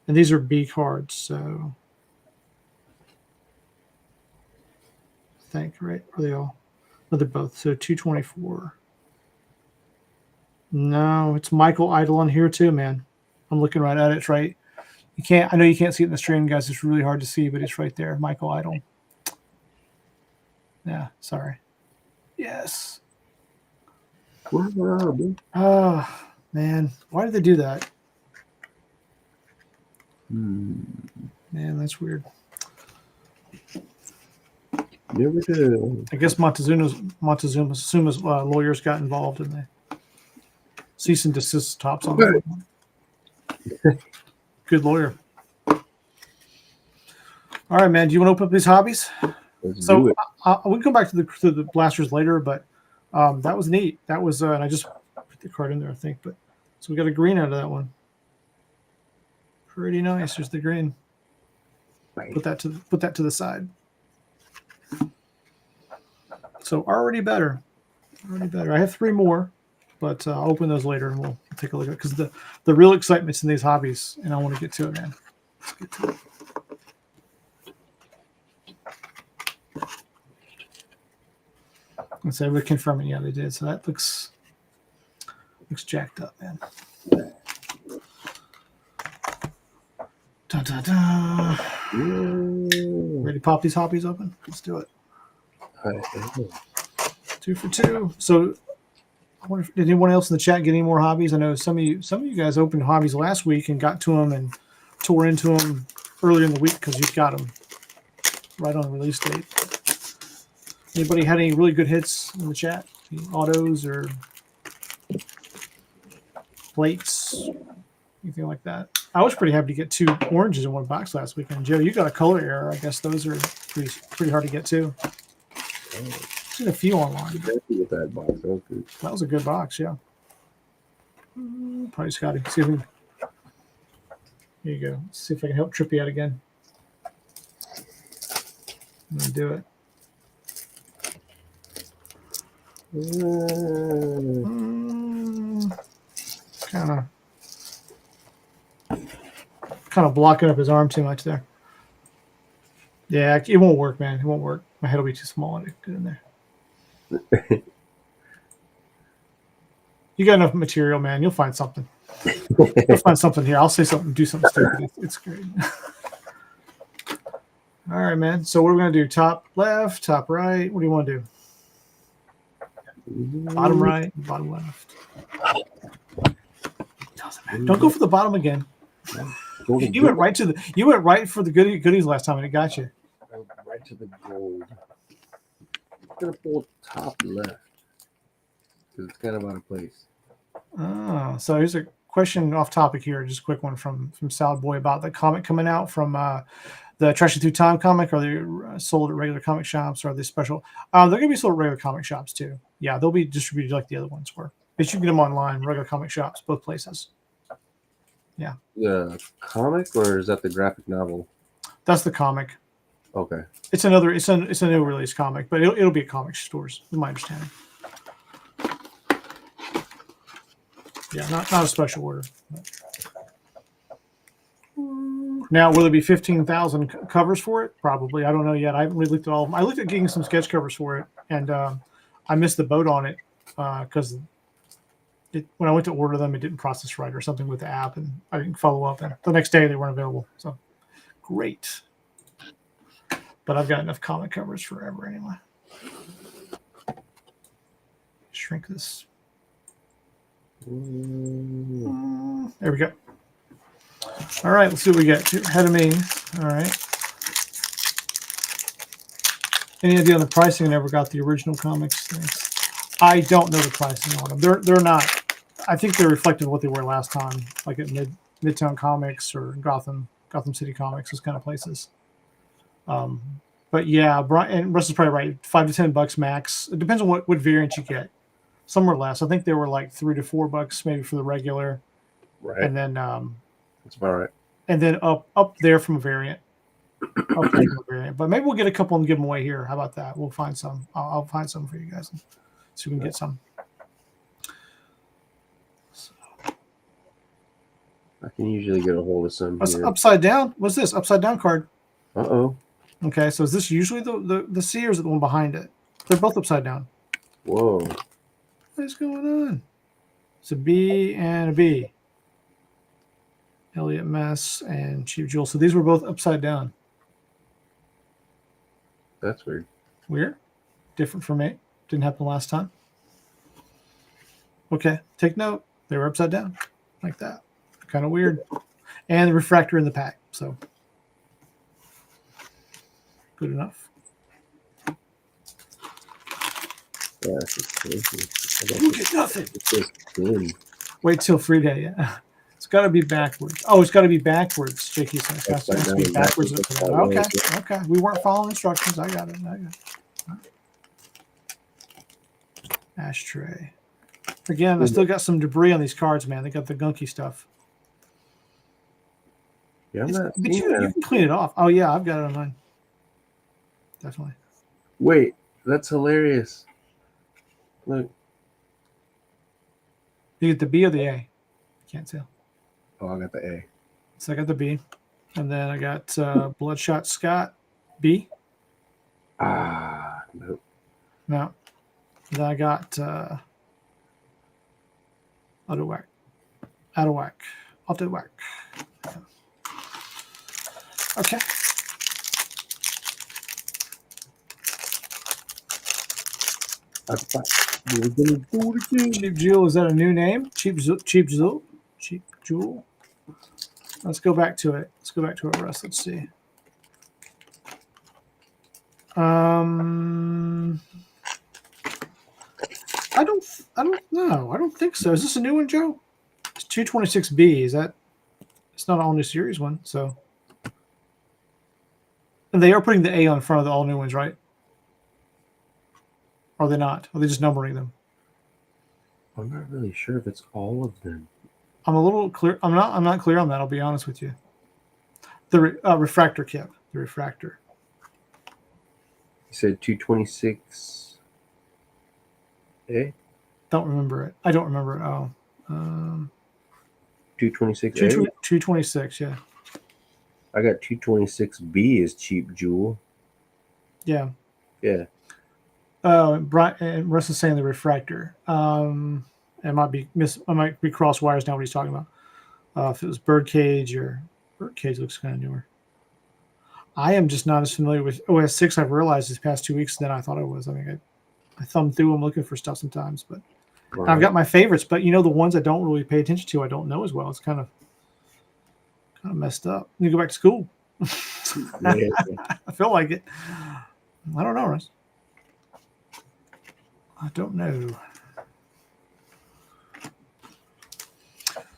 [SPEAKER 1] And these are B cards, so I think, right? Are they all? No, they're both. So 224. No, it's Michael Idle on here too, man. I'm looking right at it. It's right. You can't. I know you can't see it in the stream, guys. It's really hard to see, but it's right there. Michael Idle. Yeah. Sorry. Yes. Oh man, why did they do that? Man, that's weird.
[SPEAKER 2] Never did.
[SPEAKER 1] I guess Montezuma's lawyers got involved in the cease and desist tops on that. Good lawyer. All right, man. Do you want to open up these hobbies?
[SPEAKER 2] Let's do it.
[SPEAKER 1] We can come back to the blasters later, but that was neat. That was, and I just put the card in there, I think. But so we got a green out of that one. Pretty nice. There's the green.
[SPEAKER 2] Right.
[SPEAKER 1] Put that to the side. So already better. I have 3 more, but I'll open those later and we'll take a look at it because the real excitement's in these hobbies, and I want to get to it, man. Let's get to it. And so we're confirming, yeah, they did. So that looks jacked up, man. Da, da, da. Ready to pop these hobbies open? Let's do it. 2 for 2. So I wonder if did anyone else in the chat get any more hobbies? I know some of you guys opened hobbies last week and got to them and tore into them earlier in the week because you got them right on the release date. Anybody had any really good hits in the chat? Any autos or plates? Anything like that? I was pretty happy to get 2 oranges in one box last weekend. Joe, you got a color error. I guess those are pretty hard to get too. I've seen a few online.
[SPEAKER 2] With that box. That was good.
[SPEAKER 1] That was a good box, yeah. Probably Scotty. See if we can... Here you go. Let's see if I can help trip you out again. I'm going to do it. Kind of blocking up his arm too much there. Yeah, it won't work, man. It won't work. My head will be too small to get in there. You got enough material, man. You'll find something. You'll find something here. I'll say something, do something stupid. It's great. All right, man. So what are we going to do? Top left, top right? What do you want to do? Bottom right, bottom left. Doesn't matter. Don't go for the bottom again. You went right for the goodies last time, and it got you.
[SPEAKER 2] Right to the gold. gonna pull top left because it's kind of out of place.
[SPEAKER 1] So here's a question off topic here, just a quick one from Salad Boy about the comic coming out from the Trashing Through Time comic. Are they sold at regular comic shops, or are they special? They're gonna be sold at regular comic shops too. Yeah, they'll be distributed like the other ones were. But you can get them online, regular comic shops, both places. Yeah.
[SPEAKER 2] The comic, or is that the graphic novel?
[SPEAKER 1] That's the comic.
[SPEAKER 2] Okay.
[SPEAKER 1] It's a new release comic, but it'll be at comic stores, is my understanding. Yeah, not a special order. Now, will there be 15,000 covers for it? Probably. I don't know yet. I haven't really looked at all of them. I looked at getting some sketch covers for it, and I missed the boat on it because when I went to order them, it didn't process right or something with the app, and I didn't follow up. And the next day, they weren't available. So, great. But I've got enough comic covers forever anyway. Shrink this. There we go. All right, let's see what we get. Head of me. All right. Any idea on the pricing? I never got the original comics. Thanks. I don't know the pricing on them. They're not. I think they're reflective of what they were last time, like at Midtown Comics or Gotham City Comics, those kind of places. But yeah, and Russ is probably right. $5 to $10 max. It depends on what variant you get. Some were less. I think they were like $3 to $4 maybe for the regular.
[SPEAKER 2] Right.
[SPEAKER 1] And then
[SPEAKER 2] that's about right.
[SPEAKER 1] And then up there from a variant. But maybe we'll get a couple and give them away here. How about that? We'll find some. I'll find some for you guys, so we can get some. So.
[SPEAKER 2] I can usually get a hold of some.
[SPEAKER 1] What's upside down? What's this? Upside down card.
[SPEAKER 2] Uh-oh.
[SPEAKER 1] Okay, so is this usually the C, or is it the one behind it? They're both upside down.
[SPEAKER 2] Whoa.
[SPEAKER 1] What is going on? It's a B and a B. Elliot Mess and Cheap Jewel. So these were both upside down.
[SPEAKER 2] That's weird.
[SPEAKER 1] Weird. Different for me. Didn't happen last time. Okay, take note. They were upside down like that. Kind of weird. And the refractor in the pack. So good enough.
[SPEAKER 2] Yeah, that's crazy.
[SPEAKER 1] You get nothing.
[SPEAKER 2] It's just thin.
[SPEAKER 1] Wait till free day. Yeah. It's got to be backwards. Oh, it's got to be backwards. Jakey says it has to be backwards. Okay. Okay. We weren't following instructions. I got it. Right. Ashtray. Again, I still got some debris on these cards, man. They got the gunky stuff.
[SPEAKER 2] Yeah,
[SPEAKER 1] but you can clean it off. Oh, yeah. I've got it on mine. Definitely.
[SPEAKER 2] Wait. That's hilarious. Look.
[SPEAKER 1] You get the B or the A? Can't tell.
[SPEAKER 2] Oh, I got the A.
[SPEAKER 1] So I got the B. And then I got Bloodshot Scott, B.
[SPEAKER 2] Nope.
[SPEAKER 1] No. Then I got Out of Whack. Off the whack. Okay. Cheap Jewel, is that a new name? Cheap Jewel? Cheap Jewel? Let's go back to it. Russ. Let's see. I don't know. I don't think so. Is this a new one, Joe? It's 226B. Is that? It's not an all new series one. So, and they are putting the A on front of the all new ones, right? Or are they not? Are they just numbering them?
[SPEAKER 2] I'm not really sure if it's all of them.
[SPEAKER 1] I'm a little clear. I'm not clear on that. I'll be honest with you. The refractor kit. The refractor.
[SPEAKER 2] You said 226. A?
[SPEAKER 1] Don't remember it. I don't remember it. Oh.
[SPEAKER 2] 226.
[SPEAKER 1] 226. Yeah.
[SPEAKER 2] I got 226B as Cheap Jewel.
[SPEAKER 1] Yeah.
[SPEAKER 2] Yeah.
[SPEAKER 1] Brian and Russ is saying the refractor. It might be I might be cross wires now. What he's talking about. If it was Birdcage looks kind of newer. I am just not as familiar with OS 6. I've realized these past 2 weeks than I thought I was. I mean, I thumb through them looking for stuff sometimes, but right. I've got my favorites. But the ones I don't really pay attention to, I don't know as well. It's kind of messed up. You go back to school.
[SPEAKER 2] Yeah.
[SPEAKER 1] I feel like it. I don't know, Russ. I don't know.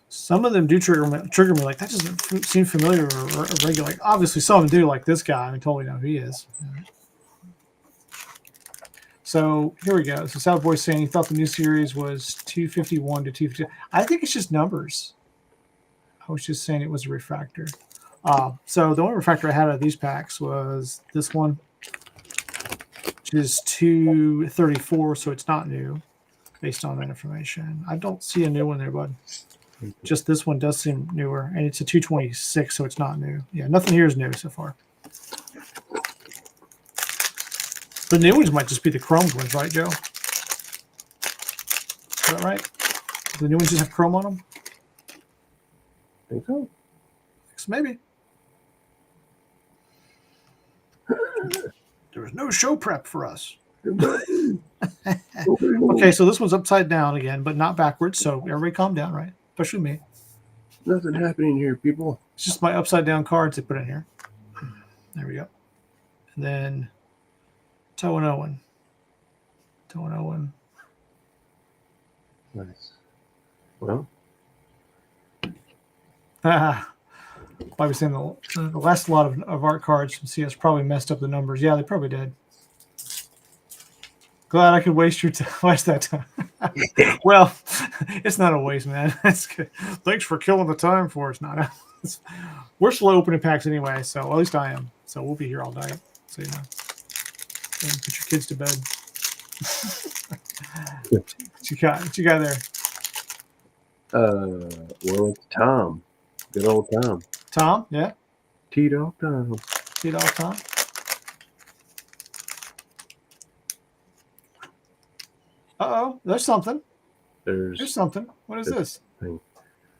[SPEAKER 1] Some of them do trigger me like that doesn't seem familiar or regular. Like, obviously, some of them do, like this guy. I totally know who he is. So here we go. So Southboy's saying he thought the new series was 251 to 250. I think it's just numbers. I was just saying it was a refractor. So the only refractor I had out of these packs was this one, which is 234, so it's not new based on that information. I don't see a new one there, bud. Just this one does seem newer, and it's a 226, so it's not new. Yeah, nothing here is new so far. The new ones might just be the Chrome ones, right, Joe? Is that right? The new ones just have Chrome on them?
[SPEAKER 2] I think so.
[SPEAKER 1] Maybe. There was no show prep for us. Okay, so this one's upside down again, but not backwards, so everybody calm down, right? Especially me.
[SPEAKER 2] Nothing happening here, people.
[SPEAKER 1] It's just my upside down cards they put in here. There we go. And then Toe and Owen. Toe and Owen.
[SPEAKER 2] Nice. Well.
[SPEAKER 1] I was saying the last lot of art cards from CS probably messed up the numbers. Yeah, they probably did. Glad I could waste that time. Well, it's not a waste, man. That's good. Thanks for killing the time for us. We're slow opening packs anyway, so at least I am. So we'll be here all night. So you know, put your kids to bed. What you got there?
[SPEAKER 2] Well, Tom. Good old Tom.
[SPEAKER 1] Tom, yeah.
[SPEAKER 2] T-Dog Tom.
[SPEAKER 1] T-Dog Tom. Uh-oh, there's something. There's something. What is this?
[SPEAKER 2] Thing.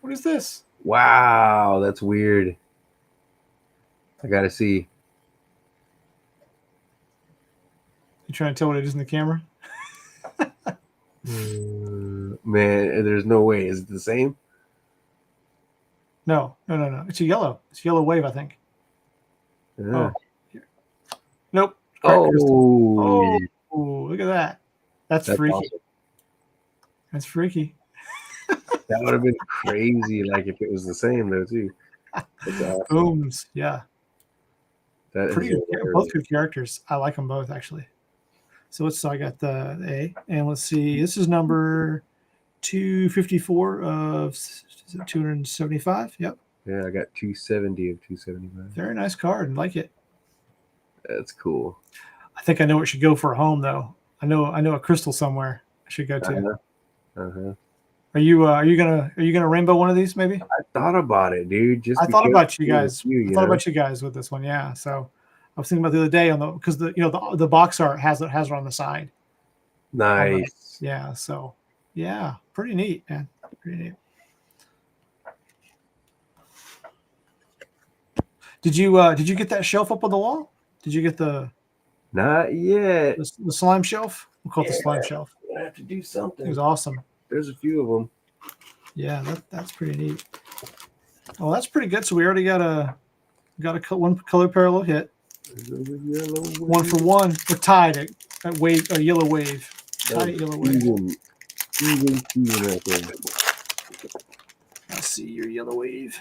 [SPEAKER 1] What is this?
[SPEAKER 2] Wow, that's weird. I gotta see.
[SPEAKER 1] You trying to tell what it is in the camera?
[SPEAKER 2] Man, there's no way. Is it the same?
[SPEAKER 1] No. It's a yellow. It's a yellow wave, I think.
[SPEAKER 2] Yeah.
[SPEAKER 1] Oh. Nope.
[SPEAKER 2] Oh,
[SPEAKER 1] look at that. That's freaky.
[SPEAKER 2] Awesome.
[SPEAKER 1] That's freaky.
[SPEAKER 2] That would have been crazy, like if it was the same though too. Awesome.
[SPEAKER 1] Booms, yeah.
[SPEAKER 2] That
[SPEAKER 1] pretty good. Both good characters. I like them both actually. So I got the A, and let's see. This is number 254 of 275. Yep.
[SPEAKER 2] Yeah, I got 270 of 275.
[SPEAKER 1] Very nice card. I like it.
[SPEAKER 2] That's cool.
[SPEAKER 1] I think I know what should go for a home though. I know a crystal somewhere I should go to. Are you gonna rainbow one of these maybe?
[SPEAKER 2] I thought about it, dude.
[SPEAKER 1] I thought about you guys. I thought about you guys with this one. Yeah. So I was thinking about the other day because the box art has it on the side.
[SPEAKER 2] Nice.
[SPEAKER 1] Yeah. So yeah, pretty neat, man. Pretty neat. Did you get that shelf up on the wall? Did you get the?
[SPEAKER 2] Not yet.
[SPEAKER 1] The slime shelf. We'll call it the slime shelf.
[SPEAKER 2] I have to do something.
[SPEAKER 1] It was awesome.
[SPEAKER 2] There's a few of them.
[SPEAKER 1] Yeah, that's pretty neat. Oh, that's pretty good. So we already got a one color parallel hit. One for one. We're tied at a yellow wave. Tied at yellow wave.
[SPEAKER 2] Even right there.
[SPEAKER 1] Let's see your yellow wave.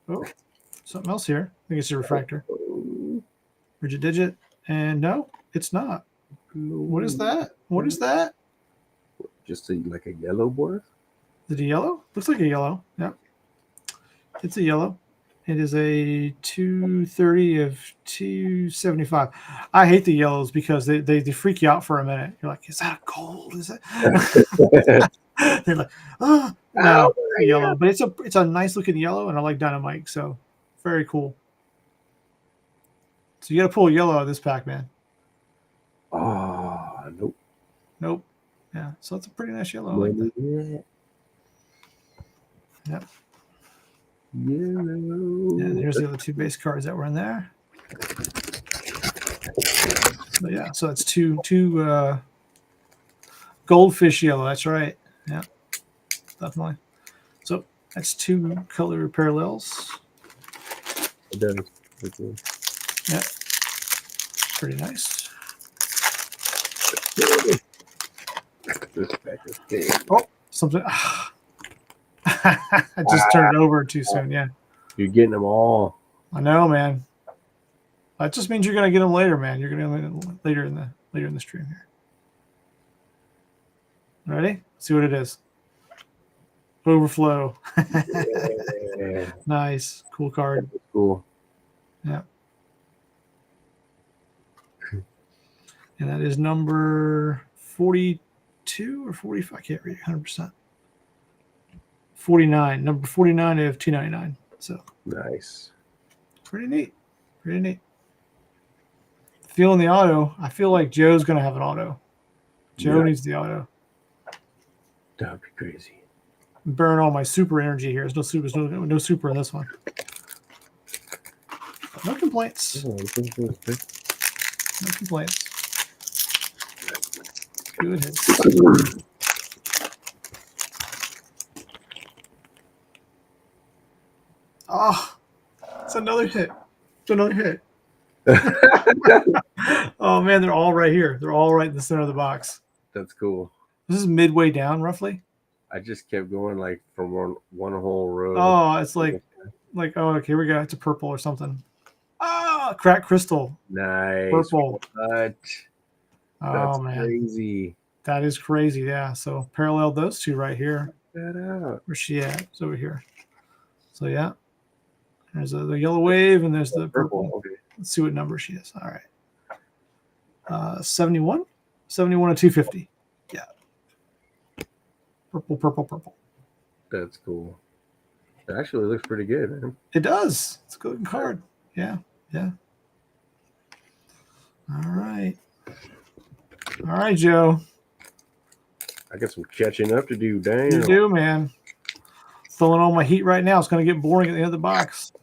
[SPEAKER 1] Oh, something else here. I think it's a refractor. Rigid digit. And no, it's not. What is that? What is that?
[SPEAKER 2] Just like a yellow border?
[SPEAKER 1] Is it a yellow? Looks like a yellow. Yep. It's a yellow. It is a 230 of 275. I hate the yellows because they freak you out for a minute. You're like, is that a gold? Is that? They're like, oh, no, yellow. But it's a nice looking yellow, and I like dynamite, so very cool. So you got to pull yellow out of this pack, man.
[SPEAKER 2] Oh, nope.
[SPEAKER 1] Nope. Yeah, so it's a pretty nice yellow. I like that. Yep.
[SPEAKER 2] Yellow.
[SPEAKER 1] Yeah, here's the other two base cards that were in there. So yeah, so that's two goldfish yellow. That's right. Yeah, definitely. So that's two color parallels.
[SPEAKER 2] It does.
[SPEAKER 1] Yeah, pretty nice.
[SPEAKER 2] This pack is big.
[SPEAKER 1] Oh, something. I just turned it over too soon. Yeah,
[SPEAKER 2] You're getting them all.
[SPEAKER 1] I know, man. That just means you're gonna get them later, man. You're gonna get them later in the stream here. Ready? Let's see what it is. Overflow.
[SPEAKER 2] Yeah.
[SPEAKER 1] Nice, cool card.
[SPEAKER 2] Cool.
[SPEAKER 1] Yeah. And that is number 42 or 45. I can't read it 100%. 49. Number 49 of 299. So
[SPEAKER 2] Nice.
[SPEAKER 1] pretty neat. Pretty neat. Feeling the auto. I feel like Joe's going to have an auto. Joe needs the auto.
[SPEAKER 2] That'd be crazy.
[SPEAKER 1] Burn all my super energy here. There's no super. There's no super in this one. No complaints.
[SPEAKER 2] Oh,
[SPEAKER 1] No complaints. Good hit. Oh, it's another hit. It's another hit. Oh man, they're all right here. They're all right in the center of the box.
[SPEAKER 2] That's cool.
[SPEAKER 1] This is midway down, roughly.
[SPEAKER 2] I just kept going like from one whole row.
[SPEAKER 1] Oh, it's like oh, okay, here we go. It's a purple or something. Ah, cracked crystal.
[SPEAKER 2] Nice.
[SPEAKER 1] Purple.
[SPEAKER 2] What?
[SPEAKER 1] Oh
[SPEAKER 2] That's
[SPEAKER 1] man,
[SPEAKER 2] crazy.
[SPEAKER 1] that is crazy. Yeah. So parallel those two right here.
[SPEAKER 2] Check that out.
[SPEAKER 1] Where's she at? It's over here. So yeah, there's the yellow wave and there's the purple.
[SPEAKER 2] Okay.
[SPEAKER 1] Let's see what number she is. All right. 71? 71 and 250. Yeah. Purple, purple, purple.
[SPEAKER 2] That's cool. It actually looks pretty good, man.
[SPEAKER 1] It does. It's a good card. Yeah. Yeah. All right. All right, Joe.
[SPEAKER 2] I got some catching up to do. Damn.
[SPEAKER 1] You do, man. Throwing all my heat right now. It's going to get boring at the end of the box.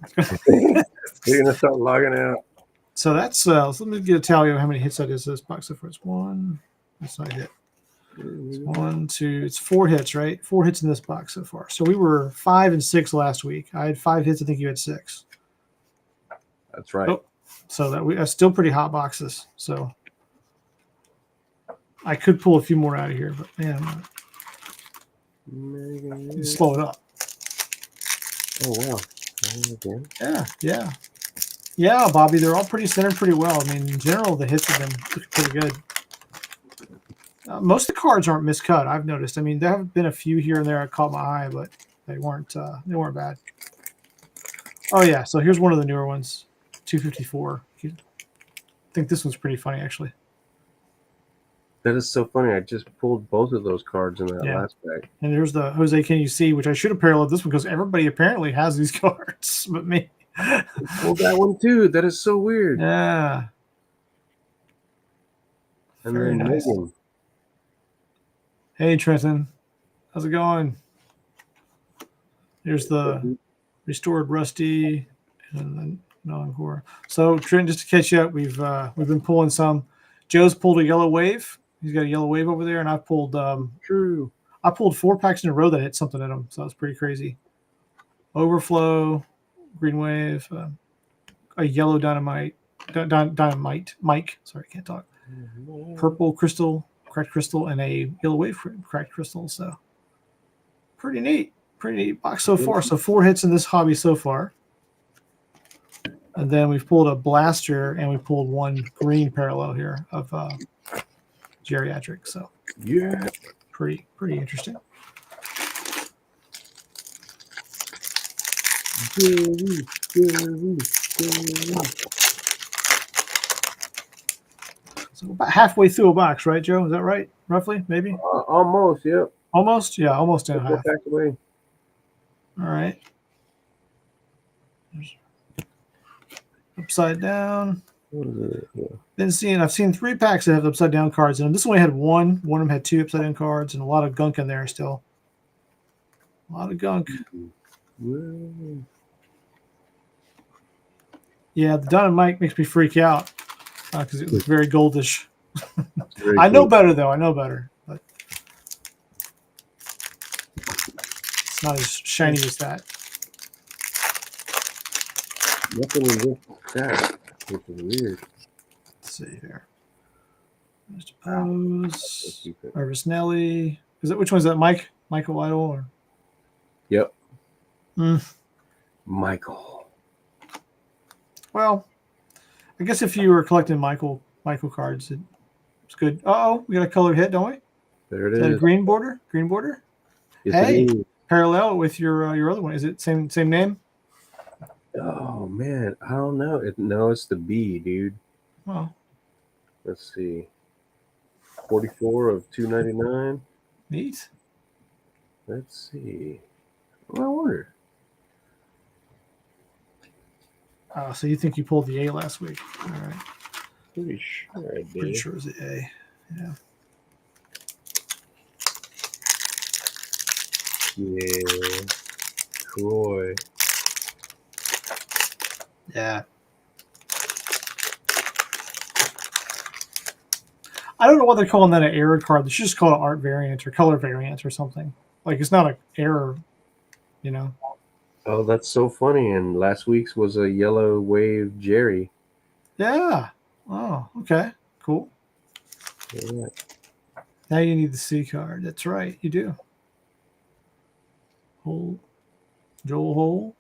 [SPEAKER 2] You're gonna start logging out.
[SPEAKER 1] So that's let me get a tally of how many hits that is this box so far. It's one. That's not a hit. It's 1, 2. It's 4 hits, right? 4 hits in this box so far. So we were 5 and 6 last week. I had 5 hits. I think you had 6.
[SPEAKER 2] That's right.
[SPEAKER 1] Oh, so that's still pretty hot boxes. So I could pull a few more out of here, but man, you slow it up.
[SPEAKER 2] Oh wow.
[SPEAKER 1] Yeah. Yeah, Bobby, they're all pretty centered pretty well. I mean, in general, the hits have been pretty good. Most of the cards aren't miscut, I've noticed. I mean, there have been a few here and there that caught my eye, but they weren't bad. Oh yeah, so here's one of the newer ones, 254. I think this one's pretty funny, actually.
[SPEAKER 2] That is so funny. I just pulled both of those cards in that last pack.
[SPEAKER 1] And there's the Jose Can You See, which I should have paralleled this one because everybody apparently has these cards, but me.
[SPEAKER 2] Pulled that one too. That is so weird.
[SPEAKER 1] Yeah.
[SPEAKER 2] And
[SPEAKER 1] Very
[SPEAKER 2] then
[SPEAKER 1] nice.
[SPEAKER 2] Megan.
[SPEAKER 1] Hey, Trenton. How's it going? Here's the restored Rusty and then non-core. So, Trent, just to catch you up, we've been pulling some. Joe's pulled a yellow wave. He's got a yellow wave over there, and I've pulled
[SPEAKER 2] True.
[SPEAKER 1] I pulled 4 packs in a row that hit something in them, so that's pretty crazy. Overflow, green wave, a yellow dynamite, Mike. Sorry, can't talk. Purple crystal, cracked crystal, and a yellow wave cracked crystal. So pretty neat box so far. So 4 hits in this hobby so far. And then we've pulled a blaster and we pulled 1 green parallel here of geriatric. So
[SPEAKER 2] yeah,
[SPEAKER 1] pretty interesting. So about halfway through a box, right, Joe? Is that right? Roughly, maybe?
[SPEAKER 2] Almost, yep.
[SPEAKER 1] Almost? Yeah, almost in half.
[SPEAKER 2] Away.
[SPEAKER 1] All right. There's upside down.
[SPEAKER 2] What is it? Yeah.
[SPEAKER 1] I've seen 3 packs that have upside down cards in them. This one had 1. One of them had 2 upside down cards and a lot of gunk in there still. A lot of gunk.
[SPEAKER 2] Whoa.
[SPEAKER 1] Yeah, the dynamite makes me freak out because it was very goldish.
[SPEAKER 2] Very
[SPEAKER 1] I know
[SPEAKER 2] cool.
[SPEAKER 1] better, though. I know better. But it's not as shiny as that.
[SPEAKER 2] Nothing in this pack, which is weird.
[SPEAKER 1] Let's see here. Mr. Pose. Irvis Nelly. Is that which one's that? Michael Idol or?
[SPEAKER 2] Yep.
[SPEAKER 1] Mm.
[SPEAKER 2] Michael.
[SPEAKER 1] Well, I guess if you were collecting Michael cards, it's good. Oh, we got a colored hit, don't we?
[SPEAKER 2] There it
[SPEAKER 1] Is
[SPEAKER 2] is.
[SPEAKER 1] that a green border? Green border?
[SPEAKER 2] Yes,
[SPEAKER 1] hey,
[SPEAKER 2] it is.
[SPEAKER 1] Parallel with your other one. Is it same name?
[SPEAKER 2] Oh man, I don't know. No, it's the B, dude.
[SPEAKER 1] Oh,
[SPEAKER 2] Let's see. 44 of 299.
[SPEAKER 1] neat.
[SPEAKER 2] Let's see. Well, I wonder.
[SPEAKER 1] So you think you pulled the A last week? All right.
[SPEAKER 2] Pretty sure I did.
[SPEAKER 1] Pretty sure it was the A. Yeah.
[SPEAKER 2] Yeah. Troy.
[SPEAKER 1] Yeah. I don't know why they're calling that an error card. They should just call it art variant or color variant or something. Like it's not an error, you know.
[SPEAKER 2] Oh, that's so funny. And last week's was a yellow wave Jerry.
[SPEAKER 1] Yeah. Oh, okay. Cool.
[SPEAKER 2] Yeah.
[SPEAKER 1] Now you need the C card. That's right. You do. Hole. Joel Hole.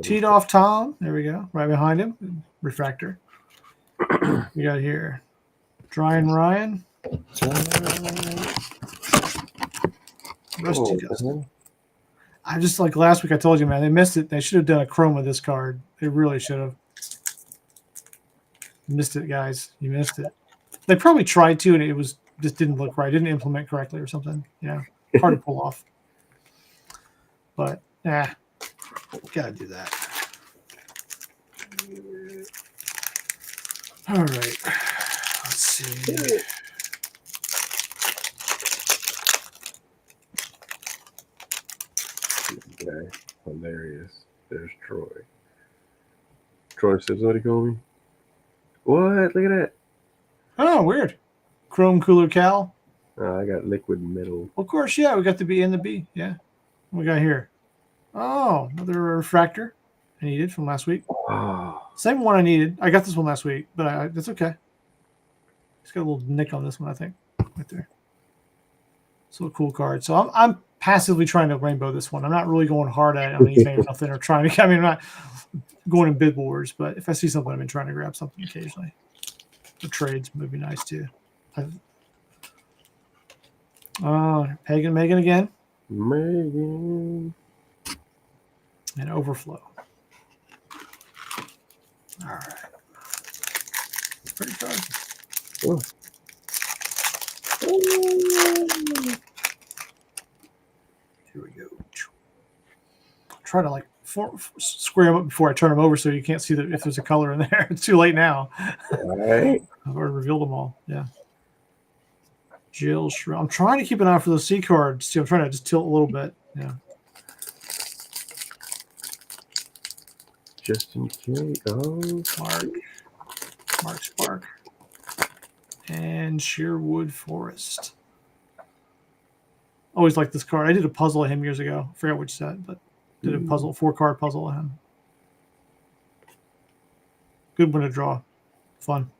[SPEAKER 1] Teed off Tom. There we go. Right behind him. Refractor. We got here. Drying Ryan. Rusty Custom. I just like last week I told you, man, they missed it. They should have done a chrome of this card. They really should have. You missed it, guys. You missed it. They probably tried to, and it was just didn't look right. Didn't implement correctly or something. Yeah. Hard to pull off. But gotta do that. All right. Let's see.
[SPEAKER 2] Okay. Hilarious. There's Troy. Troy says, what he call me? What? Look at that.
[SPEAKER 1] Oh, weird. Chrome Cooler Cal.
[SPEAKER 2] I got liquid metal.
[SPEAKER 1] Of course, yeah. We got the B and the B. Yeah. What we got here? Oh, another refractor I needed from last week.
[SPEAKER 2] Oh.
[SPEAKER 1] Same one I needed. I got this one last week, but that's okay. It's got a little nick on this one, I think, right there. So a cool card. So I'm passively trying to rainbow this one. I'm not really going hard at it on anything or nothing or trying to. I mean, I'm not going in bid wars, but if I see something, I've been trying to grab something occasionally. The trades would be nice too. Pagan Megan again.
[SPEAKER 2] Megan.
[SPEAKER 1] And Overflow. All right. Pretty card.
[SPEAKER 2] Oh.
[SPEAKER 1] Here we go. Try to like square them up before I turn them over so you can't see if there's a color in there. It's too late now.
[SPEAKER 2] All right.
[SPEAKER 1] I've already revealed them all. Yeah. Jill Shrew. I'm trying to keep an eye for those C cards. See, I'm trying to just tilt a little bit. Yeah.
[SPEAKER 2] Justin K. Oh.
[SPEAKER 1] Mark Spark. And Sherwood Forest. Always liked this card. I did a puzzle of him years ago. I forgot which set, but did a puzzle, 4-card puzzle of him. Good one to draw. Fun.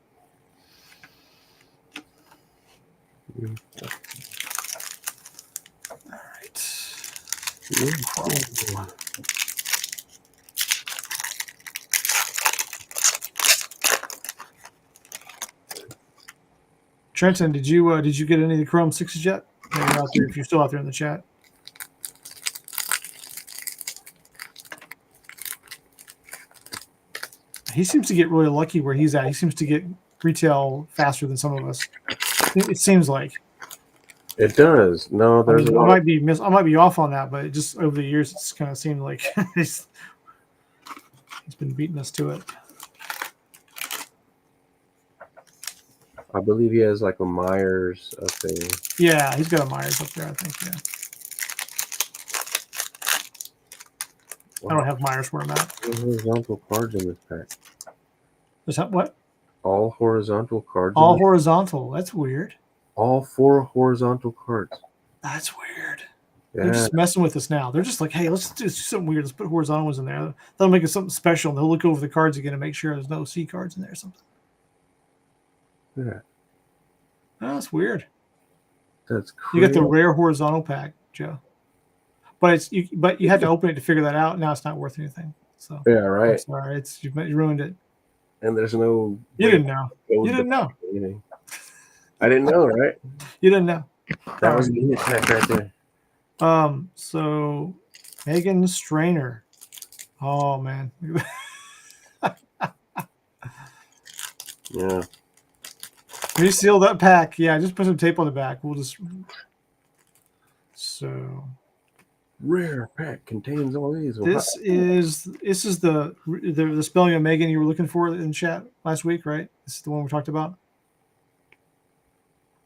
[SPEAKER 1] All right. Trenton, did you get any of the Chrome 6s yet? Maybe out there, if you're still out there in the chat. He seems to get really lucky where he's at. He seems to get retail faster than some of us. It seems like.
[SPEAKER 2] It does. No, there's
[SPEAKER 1] I might be off on that, but it just over the years it's kind of seemed like he's been beating us to it.
[SPEAKER 2] I believe he has like a Myers up there.
[SPEAKER 1] Yeah, he's got a Myers up there, I think. Yeah. Wow. I don't have Myers where I'm at.
[SPEAKER 2] Horizontal cards in this pack.
[SPEAKER 1] Is that what?
[SPEAKER 2] All horizontal cards.
[SPEAKER 1] All horizontal. That's weird.
[SPEAKER 2] All 4 horizontal cards.
[SPEAKER 1] That's weird.
[SPEAKER 2] Yeah.
[SPEAKER 1] They're just messing with us now. They're just like, hey, let's do something weird. Let's put horizontal ones in there. They'll make it something special. And they'll look over the cards again and make sure there's no C cards in there or something.
[SPEAKER 2] Yeah.
[SPEAKER 1] Oh, that's weird.
[SPEAKER 2] That's
[SPEAKER 1] You
[SPEAKER 2] crazy.
[SPEAKER 1] got the rare horizontal pack, Joe. But you have to open it to figure that out. Now it's not worth anything. So
[SPEAKER 2] Yeah,
[SPEAKER 1] I'm
[SPEAKER 2] right.
[SPEAKER 1] sorry. You ruined it.
[SPEAKER 2] And there's no.
[SPEAKER 1] You
[SPEAKER 2] way
[SPEAKER 1] didn't know.
[SPEAKER 2] to
[SPEAKER 1] You didn't know.
[SPEAKER 2] anything. I didn't know, right?
[SPEAKER 1] You didn't know.
[SPEAKER 2] That was the hit pack right there.
[SPEAKER 1] So Megan Strainer. Oh man.
[SPEAKER 2] Yeah.
[SPEAKER 1] Reseal that pack. Yeah, just put some tape on the back. We'll just so
[SPEAKER 2] Rare pack contains all these.
[SPEAKER 1] this is the spelling of Megan you were looking for in chat last week, right? This is the one we talked about.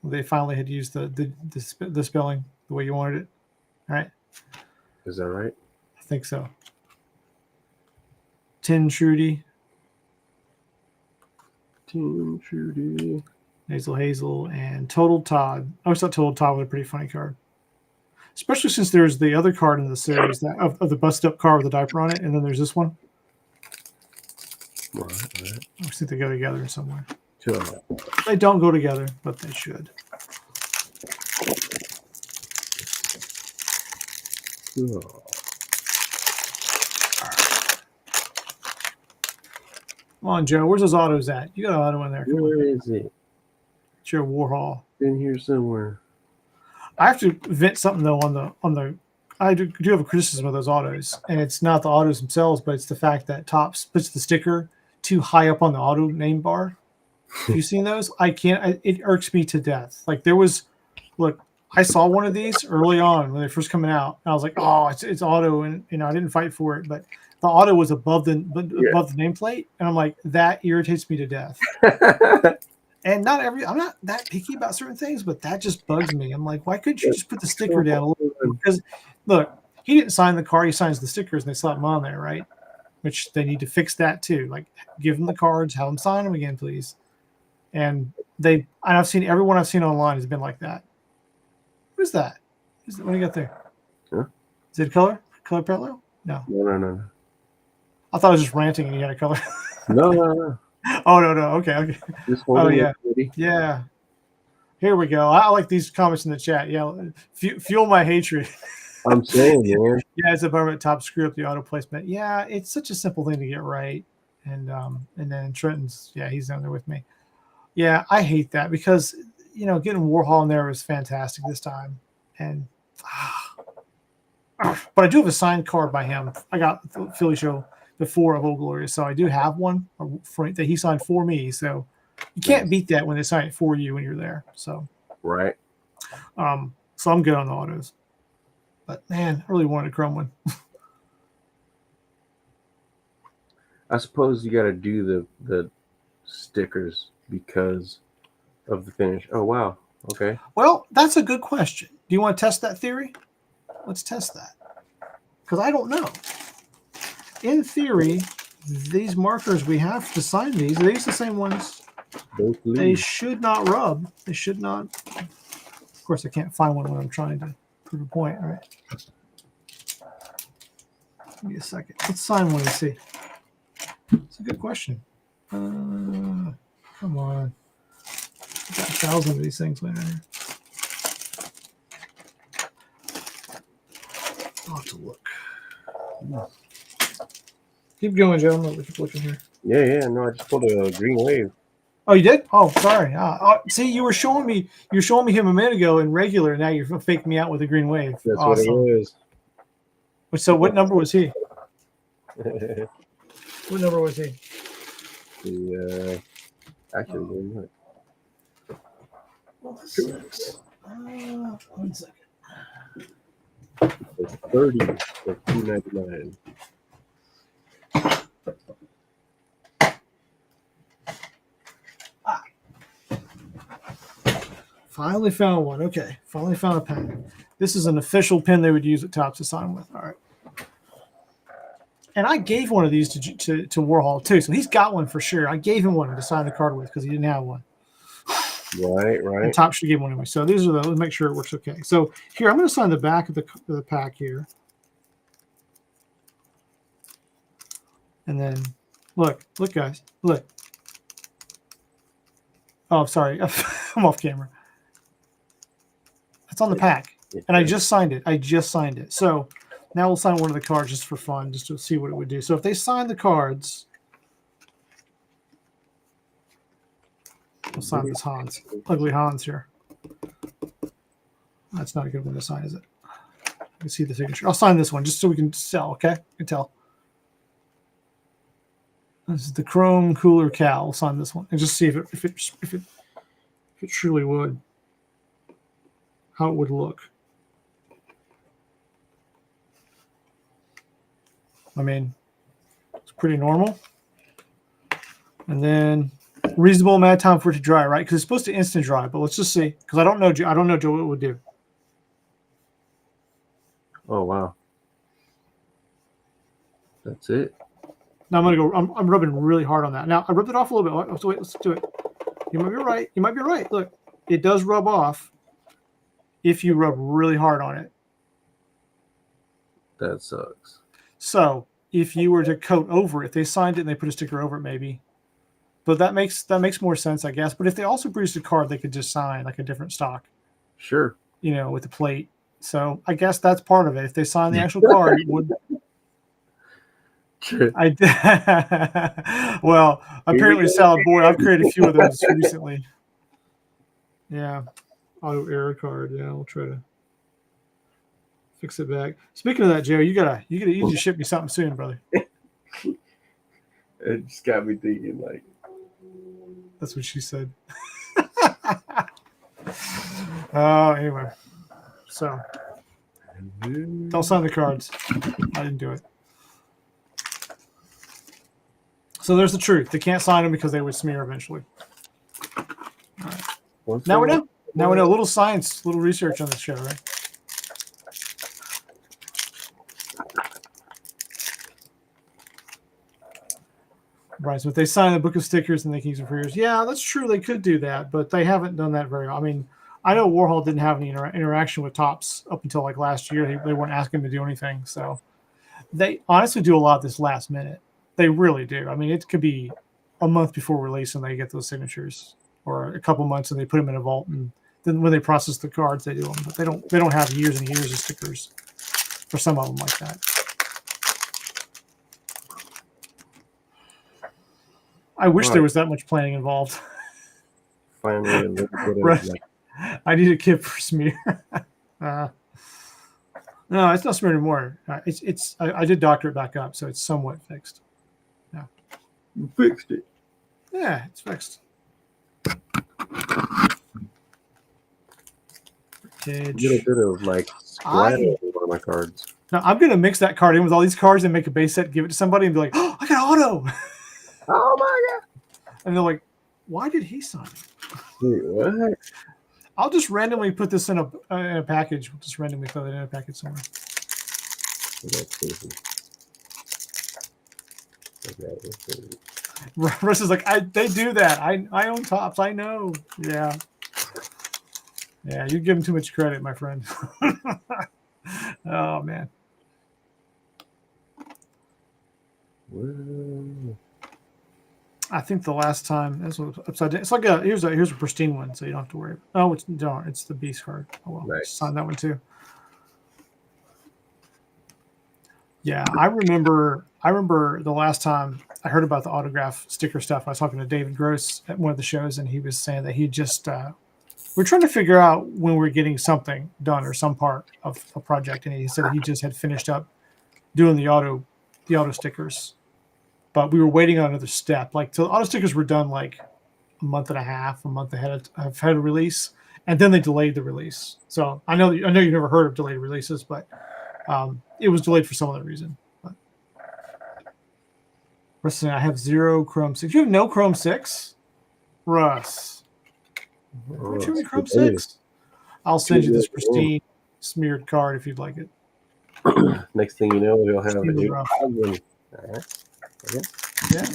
[SPEAKER 1] They finally had used the spelling the way you wanted it. All right.
[SPEAKER 2] Is that right?
[SPEAKER 1] I think so. Tin Trudy.
[SPEAKER 2] Team Trudy.
[SPEAKER 1] Hazel, and Total Todd. I always thought Total Todd was a pretty funny card. Especially since there's the other card in the series that of the busted up car with a diaper on it, and then there's this one.
[SPEAKER 2] Right.
[SPEAKER 1] I think they go together somewhere.
[SPEAKER 2] Sure.
[SPEAKER 1] They don't go together, but they should.
[SPEAKER 2] Sure.
[SPEAKER 1] Come on, Joe. Where's those autos at? You got an auto in there. Come
[SPEAKER 2] Where
[SPEAKER 1] on.
[SPEAKER 2] is it?
[SPEAKER 1] It's your Warhol.
[SPEAKER 2] In here somewhere.
[SPEAKER 1] I have to vent something though on the. I do have a criticism of those autos, and it's not the autos themselves, but it's the fact that Topps puts the sticker too high up on the auto name bar. Have you seen those? I can't. It irks me to death. Like there was, look, I saw one of these early on when they first coming out, and I was like, oh, it's auto, and I didn't fight for it, but the auto was above the nameplate, and I'm like, that irritates me to death. And I'm not that picky about certain things, but that just bugs me. I'm like, why couldn't you just put the sticker down a little bit? Because look, he didn't sign the car, he signs the stickers and they slap them on there, right? Which they need to fix that too. Like give them the cards, have them sign them again, please. And I've seen everyone I've seen online has been like that. What is that? What do you got there?
[SPEAKER 2] Huh?
[SPEAKER 1] Is it color parallel? No.
[SPEAKER 2] No.
[SPEAKER 1] I thought I was just ranting and you had a color.
[SPEAKER 2] No.
[SPEAKER 1] Oh no. Okay. Oh yeah. Yeah. Here we go. I like these comments in the chat. Yeah, fuel my hatred.
[SPEAKER 2] I'm saying, man.
[SPEAKER 1] Yeah, it's a bummer. Top screw up the auto placement. Yeah, it's such a simple thing to get right. And then Trenton's, yeah, he's down there with me. Yeah, I hate that because getting Warhol in there was fantastic this time. And but I do have a signed card by him. I got the Philly show before of Old Glory, so I do have one that he signed for me. So you can't beat that when they sign it for you when you're there. So
[SPEAKER 2] right.
[SPEAKER 1] So I'm good on the autos. But man, I really wanted a Chrome one.
[SPEAKER 2] I suppose you got to do the stickers because of the finish. Oh wow. Okay.
[SPEAKER 1] Well, that's a good question. Do you want to test that theory? Let's test that. Because I don't know. In theory, these markers we have to sign these, are these the same ones? They should not rub. They should not. Of course, I can't find one when I'm trying to prove a point. All right. Give me a second. Let's sign one and see. It's a good question. Come on. I've got 1,000 of these things laying in here. I'll have to look. Keep going, Joe. I'm going to keep looking here.
[SPEAKER 2] Yeah. No, I just pulled a green wave.
[SPEAKER 1] Oh, you did? Oh, sorry. See, you were showing me him a minute ago in regular. Now you're faking me out with a green wave.
[SPEAKER 2] That's
[SPEAKER 1] awesome.
[SPEAKER 2] what it was.
[SPEAKER 1] So, what number was he?
[SPEAKER 2] The
[SPEAKER 1] What number was he?
[SPEAKER 2] actually,
[SPEAKER 1] Well, this sucks. 1 second.
[SPEAKER 2] it's 30 for $2.99.
[SPEAKER 1] Finally found one. Okay. Finally found a pen. This is an official pen they would use at Topps to sign with. All right. And I gave one of these to Warhol too. So he's got one for sure. I gave him one to sign the card with because he didn't have one.
[SPEAKER 2] Right.
[SPEAKER 1] And Topps should give one anyway. So these are the, let's make sure it works okay. So here, I'm going to sign the back of the pack here. And then look, guys, look. Oh, sorry. I'm off camera. It's on the pack. And I just signed it. So now we'll sign one of the cards just for fun, just to see what it would do. So if they sign the cards, we'll sign this Hans. Ugly Hans here. That's not a good one to sign, is it? You can see the signature. I'll sign this one just so we can tell, okay? You can tell. This is the Chrome Cooler Cal. We'll sign this one and just see if it truly would. How it would look. I mean, it's pretty normal. And then reasonable amount of time for it to dry, right? Because it's supposed to instant dry, but let's just see. Because I don't know, Joe, what it would do.
[SPEAKER 2] Oh wow. That's it.
[SPEAKER 1] Now I'm gonna go. I'm rubbing really hard on that. Now I rubbed it off a little bit. So wait, let's do it. You might be right. You might be right. Look, it does rub off if you rub really hard on it.
[SPEAKER 2] That sucks.
[SPEAKER 1] So if you were to coat over it, if they signed it and they put a sticker over it, maybe. But that makes more sense, I guess. But if they also produced a card, they could just sign like a different stock.
[SPEAKER 2] Sure.
[SPEAKER 1] You know, with the plate. So I guess that's part of it. If they sign the actual card, it would.
[SPEAKER 2] Sure.
[SPEAKER 1] Well, apparently, Salad Boy, I've created a few of those recently. Yeah, auto error card. Yeah, we'll try to fix it back. Speaking of that, Joe, you need to ship me something soon, brother.
[SPEAKER 2] It just got me thinking, like.
[SPEAKER 1] That's what she said. Anyway, so don't sign the cards. I didn't do it. So there's the truth. They can't sign them because they would smear eventually. All right. Now we know. Now we know. A little science, little research on the show, right? Right. So if they sign the book of stickers and they can use them for years, yeah, that's true. They could do that, but they haven't done that very often. I mean, I know Warhol didn't have any interaction with Topps up until like last year. They weren't asking him to do anything. So they honestly do a lot of this last minute. They really do. I mean, it could be a month before release and they get those signatures, or a couple months and they put them in a vault, and then when they process the cards, they do them. But they don't have years and years of stickers for some of them like that. I wish there was that much planning involved.
[SPEAKER 2] Finally, a little bit
[SPEAKER 1] Right.
[SPEAKER 2] of, like,
[SPEAKER 1] I need a kit for smear. No, it's not smeared anymore. I did doctor it back up, so it's somewhat fixed. Yeah.
[SPEAKER 2] You fixed it.
[SPEAKER 1] Yeah, it's fixed.
[SPEAKER 2] A little bit of like splatter on one of my cards.
[SPEAKER 1] Now I'm gonna mix that card in with all these cards and make a base set, give it to somebody, and be like, "Oh, I got auto!"
[SPEAKER 2] Oh my god!
[SPEAKER 1] And they're like, "Why did he sign it?"
[SPEAKER 2] Wait, what?
[SPEAKER 1] I'll just randomly put this in a package. We'll just randomly throw it in a package somewhere.
[SPEAKER 2] That's crazy. Okay.
[SPEAKER 1] Russ is like, they do that. I own Topps. I know. Yeah. Yeah, you give them too much credit, my friend. Oh man.
[SPEAKER 2] Whoa.
[SPEAKER 1] I think the last time this was upside down. It's like here's a pristine one, so you don't have to worry. Oh, it's the beast card. Oh well,
[SPEAKER 2] Nice.
[SPEAKER 1] sign that one too. Yeah, I remember the last time I heard about the autograph sticker stuff. I was talking to David Gross at one of the shows, and he was saying that he just we're trying to figure out when we're getting something done or some part of a project, and he said he just had finished up doing the auto stickers, but we were waiting on another step. Like, so the auto stickers were done like a month ahead of release, and then they delayed the release. So I know you've never heard of delayed releases, but it was delayed for some other reason. But Russ saying I have 0 Chrome 6. You have no Chrome 6, Russ.
[SPEAKER 2] Oh,
[SPEAKER 1] Too many Chrome 6. I'll send you this pristine smeared card if you'd like it.
[SPEAKER 2] Next thing you know, he'll have
[SPEAKER 1] Pristine
[SPEAKER 2] an
[SPEAKER 1] rough.
[SPEAKER 2] 8,000. All right. Okay.
[SPEAKER 1] Yeah.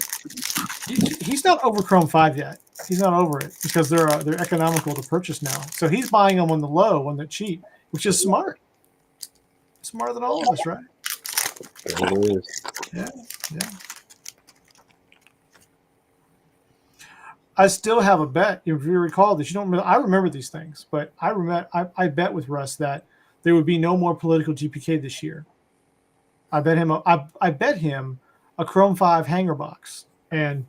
[SPEAKER 1] He's not over Chrome 5 yet. He's not over it because they're economical to purchase now. So he's buying them on the low, on the cheap, which is smart. Smarter than all of us, right?
[SPEAKER 2] There it is.
[SPEAKER 1] Yeah. I still have a bet. If you recall this, you don't remember. I remember these things, but I bet with Russ that there would be no more political GPK this year. I bet him. I bet him a Chrome 5 hanger box, and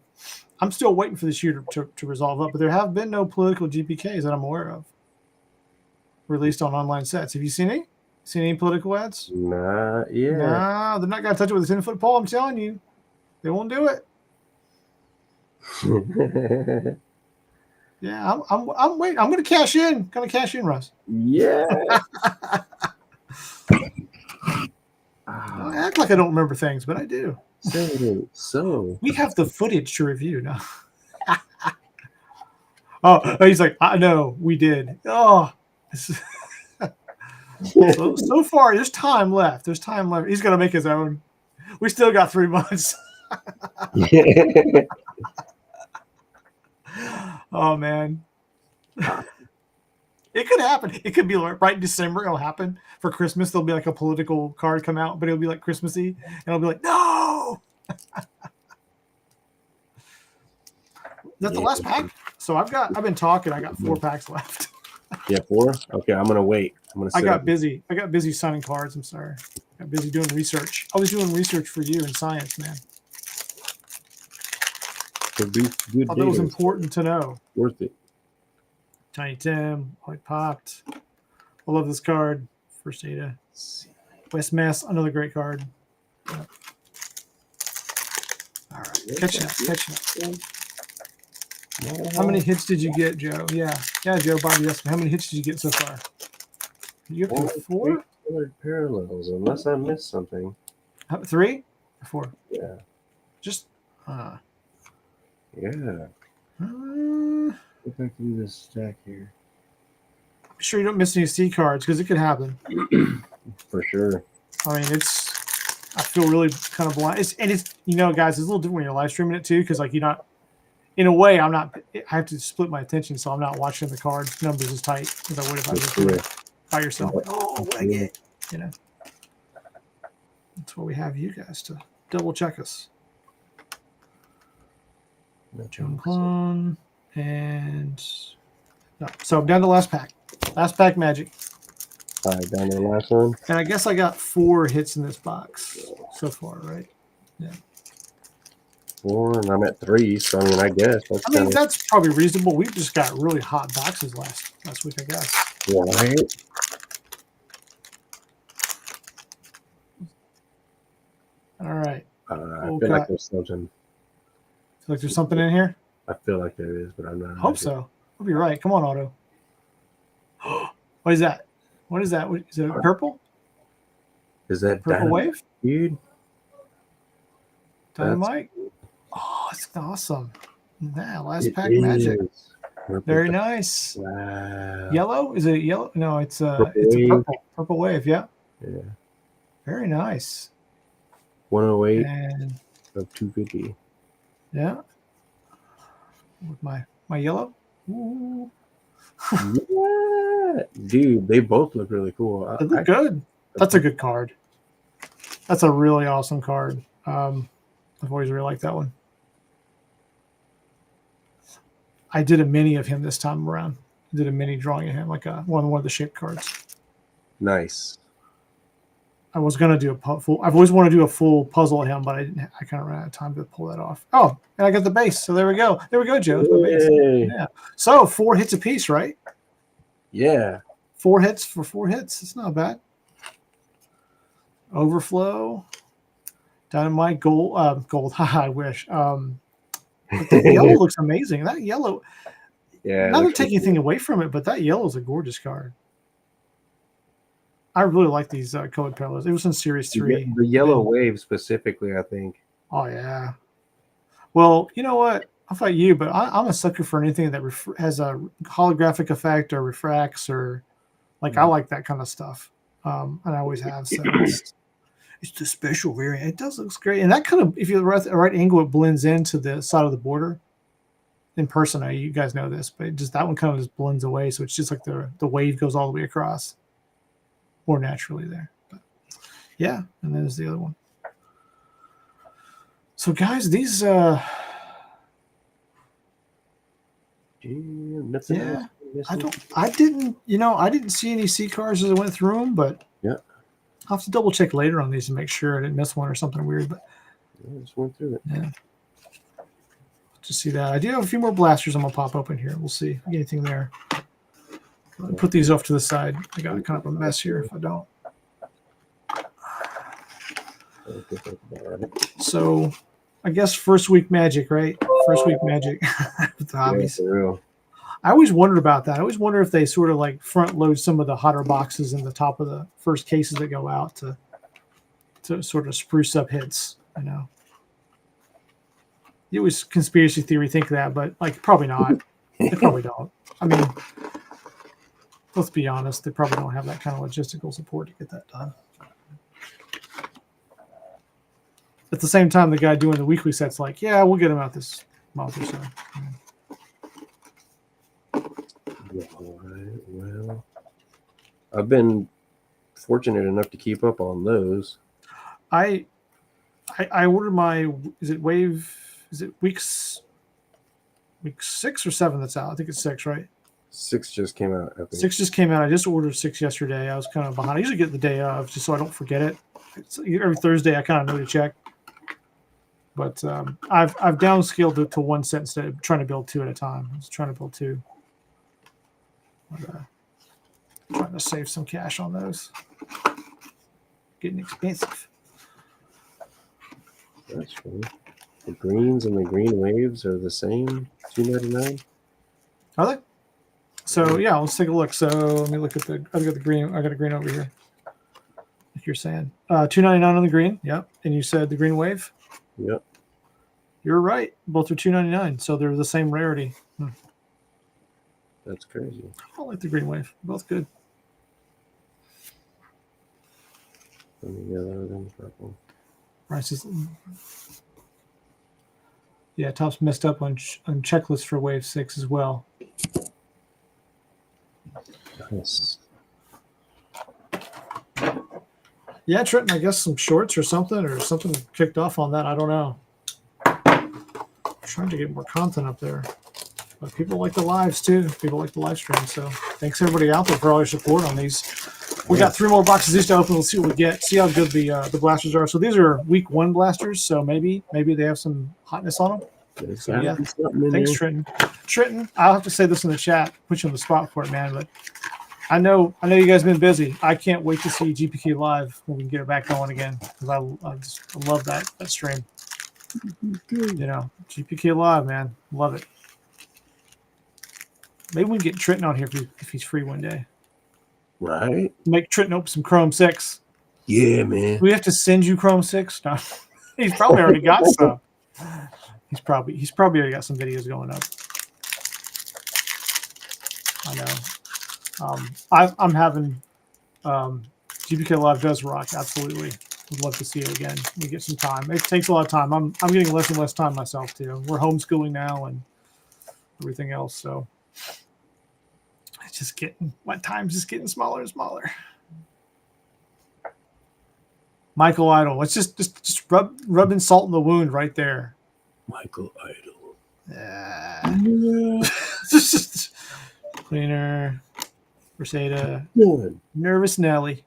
[SPEAKER 1] I'm still waiting for this year to resolve up. But there have been no political GPKs that I'm aware of released on online sets. Have you seen any? Seen any political ads?
[SPEAKER 2] Nah, yeah.
[SPEAKER 1] Nah, they're not gonna touch it with a 10-foot pole. I'm telling you, they won't do it. Yeah, I'm waiting. I'm gonna cash in. Gonna cash in, Russ.
[SPEAKER 2] Yeah.
[SPEAKER 1] I act like I don't remember things, but I do.
[SPEAKER 2] So
[SPEAKER 1] We have the footage to review now. Oh, he's like, I know we did. Oh, so far there's time left. There's time left. He's gonna make his own. We still got 3 months. Oh man, it could happen. It could be right in December. It'll happen for Christmas. There'll be like a political card come out, but it'll be like Christmassy, and it'll be like, no. That's the last pack. So I've been talking. I got 4 packs left.
[SPEAKER 2] Yeah, 4. Okay, I'm gonna wait.
[SPEAKER 1] I got busy signing cards. I'm sorry. I got busy doing research. I was doing research for you in science, man.
[SPEAKER 2] Good
[SPEAKER 1] Thought that was important to know.
[SPEAKER 2] Worth it.
[SPEAKER 1] Tiny Tim, White Popped. I love this card. First Data. West Mass, another great card. Yep. All right, catching up. How many hits did you get, Joe? Yeah, Joe. Bobby asked me, how many hits did you get so far? You get 4
[SPEAKER 2] colored parallels, unless I missed something.
[SPEAKER 1] 3 or 4?
[SPEAKER 2] Yeah.
[SPEAKER 1] Just.
[SPEAKER 2] Yeah. Look back through this stack here.
[SPEAKER 1] Be sure you don't miss any C cards because it could happen.
[SPEAKER 2] For sure.
[SPEAKER 1] I mean, I feel really kind of blind. It's you know, guys, it's a little different when you're live streaming it too, because like you're not. In a way, I have to split my attention, so I'm not watching the card numbers as tight as I would if I was doing it by yourself. Like, oh, what I get, you know. That's why we have you guys to double check us. Joan Clone and no. So I'm down to last pack. Last pack magic.
[SPEAKER 2] All right, down to the last one.
[SPEAKER 1] And I guess I got 4 hits in this box so far, right? Yeah.
[SPEAKER 2] 4, and I'm at 3. So I mean, I guess
[SPEAKER 1] that's probably reasonable. We've just got really hot boxes last week, I guess.
[SPEAKER 2] Right.
[SPEAKER 1] All right.
[SPEAKER 2] I feel like there's something.
[SPEAKER 1] Feel like there's something in here?
[SPEAKER 2] I feel like there is, but I'm not.
[SPEAKER 1] I hope so. I'll be right. Come on, Otto. What is that? What is that? Is it purple?
[SPEAKER 2] Is that
[SPEAKER 1] purple wave?
[SPEAKER 2] Dude.
[SPEAKER 1] Dynamite? Oh, it's awesome. That last pack magic. Very nice.
[SPEAKER 2] Wow.
[SPEAKER 1] Yellow? Is it yellow? No, it's a purple wave, yeah.
[SPEAKER 2] Yeah.
[SPEAKER 1] Very nice.
[SPEAKER 2] 108
[SPEAKER 1] and
[SPEAKER 2] of 250.
[SPEAKER 1] Yeah. With my yellow. Ooh.
[SPEAKER 2] Yeah. Dude, they both look really cool.
[SPEAKER 1] They look good. That's a good card. That's a really awesome card. I've always really liked that one. I did a mini of him this time around. I did a mini drawing of him, like one of the shape cards.
[SPEAKER 2] Nice.
[SPEAKER 1] I was gonna do a full. I've always wanted to do a full puzzle of him, but I didn't. I kind of ran out of time to pull that off. Oh, and I got the base. So there we go. There we go, Joe. Yeah. So 4 hits apiece, right?
[SPEAKER 2] Yeah.
[SPEAKER 1] 4 hits for 4 hits. It's not bad. Overflow. Dynamite. Gold. Gold. I wish. But the yellow looks amazing. That yellow.
[SPEAKER 2] Yeah.
[SPEAKER 1] Not to take anything away from it, but that yellow is a gorgeous card. I really like these colored parallels. It was in Series 3.
[SPEAKER 2] The yellow wave specifically, I think.
[SPEAKER 1] Oh, yeah. Well, you know what? I'll fight you, but I'm a sucker for anything that has a holographic effect or refracts or like I like that kind of stuff. And I always have. So it's the special variant. It does look great. And that kind of, if you're at the right angle, it blends into the side of the border. In person, you guys know this, but just that one kind of just blends away. So it's just like the wave goes all the way across. More naturally there. But yeah, and then there's the other one. So guys, these
[SPEAKER 2] Nothing
[SPEAKER 1] Yeah,
[SPEAKER 2] else.
[SPEAKER 1] I didn't see any C cars as I went through them, but
[SPEAKER 2] Yeah.
[SPEAKER 1] I'll have to double check later on these to make sure I didn't miss one or something weird. But
[SPEAKER 2] I just went through it.
[SPEAKER 1] yeah, just see that. I do have a few more blasters I'm gonna pop open here. We'll see if we get anything there. I'll put these off to the side. I got kind of a mess here if I don't. So I guess first week magic, right? First week magic with the hobbies.
[SPEAKER 2] Yeah, for real.
[SPEAKER 1] I always wondered about that. I always wonder if they sort of like front load some of the hotter boxes in the top of the first cases that go out to sort of spruce up hits, you know. You always conspiracy theory think that, but like probably not. They probably don't. I mean, let's be honest, they probably don't have that kind of logistical support to get that done. At the same time, the guy doing the weekly set's like, yeah, we'll get him out this month or so.
[SPEAKER 2] Yeah, all right. Well, I've been fortunate enough to keep up on those.
[SPEAKER 1] I ordered my, is it week 6 or 7 that's out? I think it's 6, right?
[SPEAKER 2] 6 just came out. I think.
[SPEAKER 1] 6 just came out. I just ordered 6 yesterday. I was kind of behind. I usually get the day of just so I don't forget it. Every Thursday I kind of know to check. But I've downscaled it to 1 set instead of trying to build 2 at a time. I was trying to build 2. But, trying to save some cash on those. Getting expensive.
[SPEAKER 2] That's funny. The greens and the green waves are the same, $2.99.
[SPEAKER 1] Are they? So yeah, let's take a look. So let me look at the. I've got the green. I got a green over here. Like you're saying, $2.99 on the green. Yep. And you said the green wave.
[SPEAKER 2] Yep.
[SPEAKER 1] You're right. Both are $2.99, so they're the same rarity.
[SPEAKER 2] That's crazy.
[SPEAKER 1] I like the green wave. Both good.
[SPEAKER 2] And the yellow and the purple.
[SPEAKER 1] Prices. Yeah, top's messed up on checklist for wave 6 as well.
[SPEAKER 2] Nice.
[SPEAKER 1] Yeah, Trenton, I guess some shorts or something kicked off on that. I don't know. Trying to get more content up there. But people like the lives too. People like the live stream. So thanks everybody out there for all your support on these. We got 3 more boxes each to open. We'll see what we get. See how good the blasters are. So these are week 1 blasters. So maybe they have some hotness on them. So yeah, thanks Trenton. Trenton, I'll have to say this in the chat. Put you on the spot for it, man. But I know you guys have been busy. I can't wait to see GPK live when we can get it back going again because I love that stream. You know, GPK live, man, love it. Maybe we can get Trenton on here if he's free one day.
[SPEAKER 2] Right?
[SPEAKER 1] Make Trenton open some Chrome 6.
[SPEAKER 2] Yeah, man.
[SPEAKER 1] We have to send you Chrome 6. No, he's probably already got some. He's probably already got some videos going up. I know. I'm having GPK Live does rock. Absolutely, would love to see it again. We get some time. It takes a lot of time. I'm getting less and less time myself too. We're homeschooling now and everything else, so it's just my time's just getting smaller and smaller. Michael Idle. Let's just rubbing salt in the wound right there.
[SPEAKER 2] Michael Idle.
[SPEAKER 1] Yeah. Cleaner. Versada. Nervous Nelly.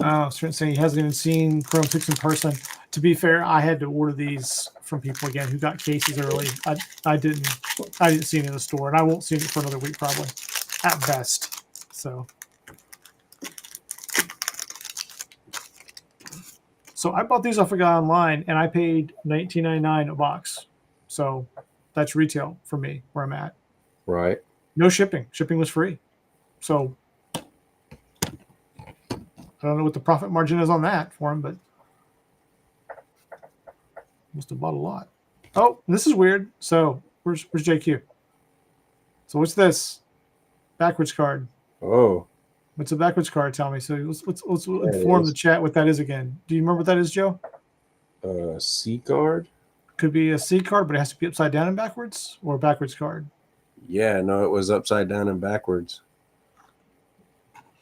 [SPEAKER 1] Oh, saying he hasn't even seen Chrome 6 in person. To be fair, I had to order these from people again who got cases early. I didn't see it in the store, and I won't see it for another week probably, at best. So I bought these off a guy online, and I paid $19.99 a box. So that's retail for me where I'm at.
[SPEAKER 2] Right.
[SPEAKER 1] No shipping. Shipping was free. So I don't know what the profit margin is on that for him, but must have bought a lot. Oh, this is weird. So where's JQ? So what's this? Backwards card.
[SPEAKER 2] Oh.
[SPEAKER 1] What's a backwards card? Tell me. So let's inform the chat what that is again. Do you remember what that is, Joe?
[SPEAKER 2] C card?
[SPEAKER 1] Could be a C card, but it has to be upside down and backwards, or a backwards card.
[SPEAKER 2] Yeah, no, it was upside down and backwards.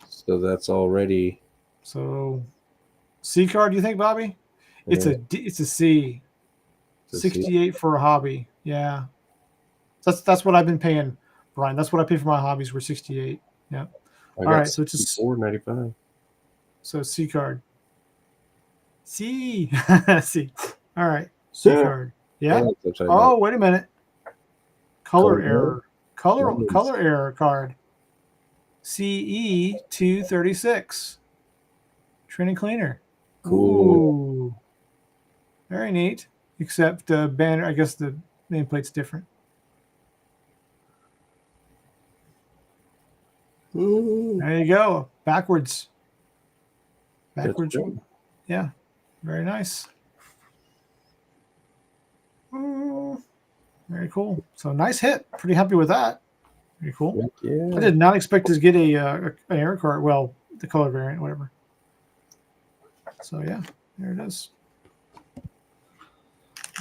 [SPEAKER 2] So that's already.
[SPEAKER 1] So C card, you think, Bobby? It's a C.
[SPEAKER 2] to see.
[SPEAKER 1] 68 for a hobby. Yeah. That's what I've been paying, Brian. That's what I pay for my hobbies. We're 68. Yeah.
[SPEAKER 2] I
[SPEAKER 1] All
[SPEAKER 2] got
[SPEAKER 1] right. So it's just
[SPEAKER 2] $4.95.
[SPEAKER 1] so C card. C. C. All right. C
[SPEAKER 2] Yeah.
[SPEAKER 1] card.
[SPEAKER 2] I
[SPEAKER 1] Yeah.
[SPEAKER 2] like upside
[SPEAKER 1] Oh,
[SPEAKER 2] down.
[SPEAKER 1] wait a minute. Color
[SPEAKER 2] Color
[SPEAKER 1] error.
[SPEAKER 2] Nice.
[SPEAKER 1] Color error card. CE 236. Training cleaner.
[SPEAKER 2] Cool.
[SPEAKER 1] Ooh. Very neat. Except banner. I guess the nameplate's different.
[SPEAKER 2] Ooh.
[SPEAKER 1] There you go. Backwards. Backwards.
[SPEAKER 2] That's
[SPEAKER 1] Yeah. Very nice. Ooh. Very cool. So nice hit. Pretty happy with that. Very cool.
[SPEAKER 2] Heck yeah.
[SPEAKER 1] I did not expect to get an error card. Well, the color variant, whatever. So yeah, there it is.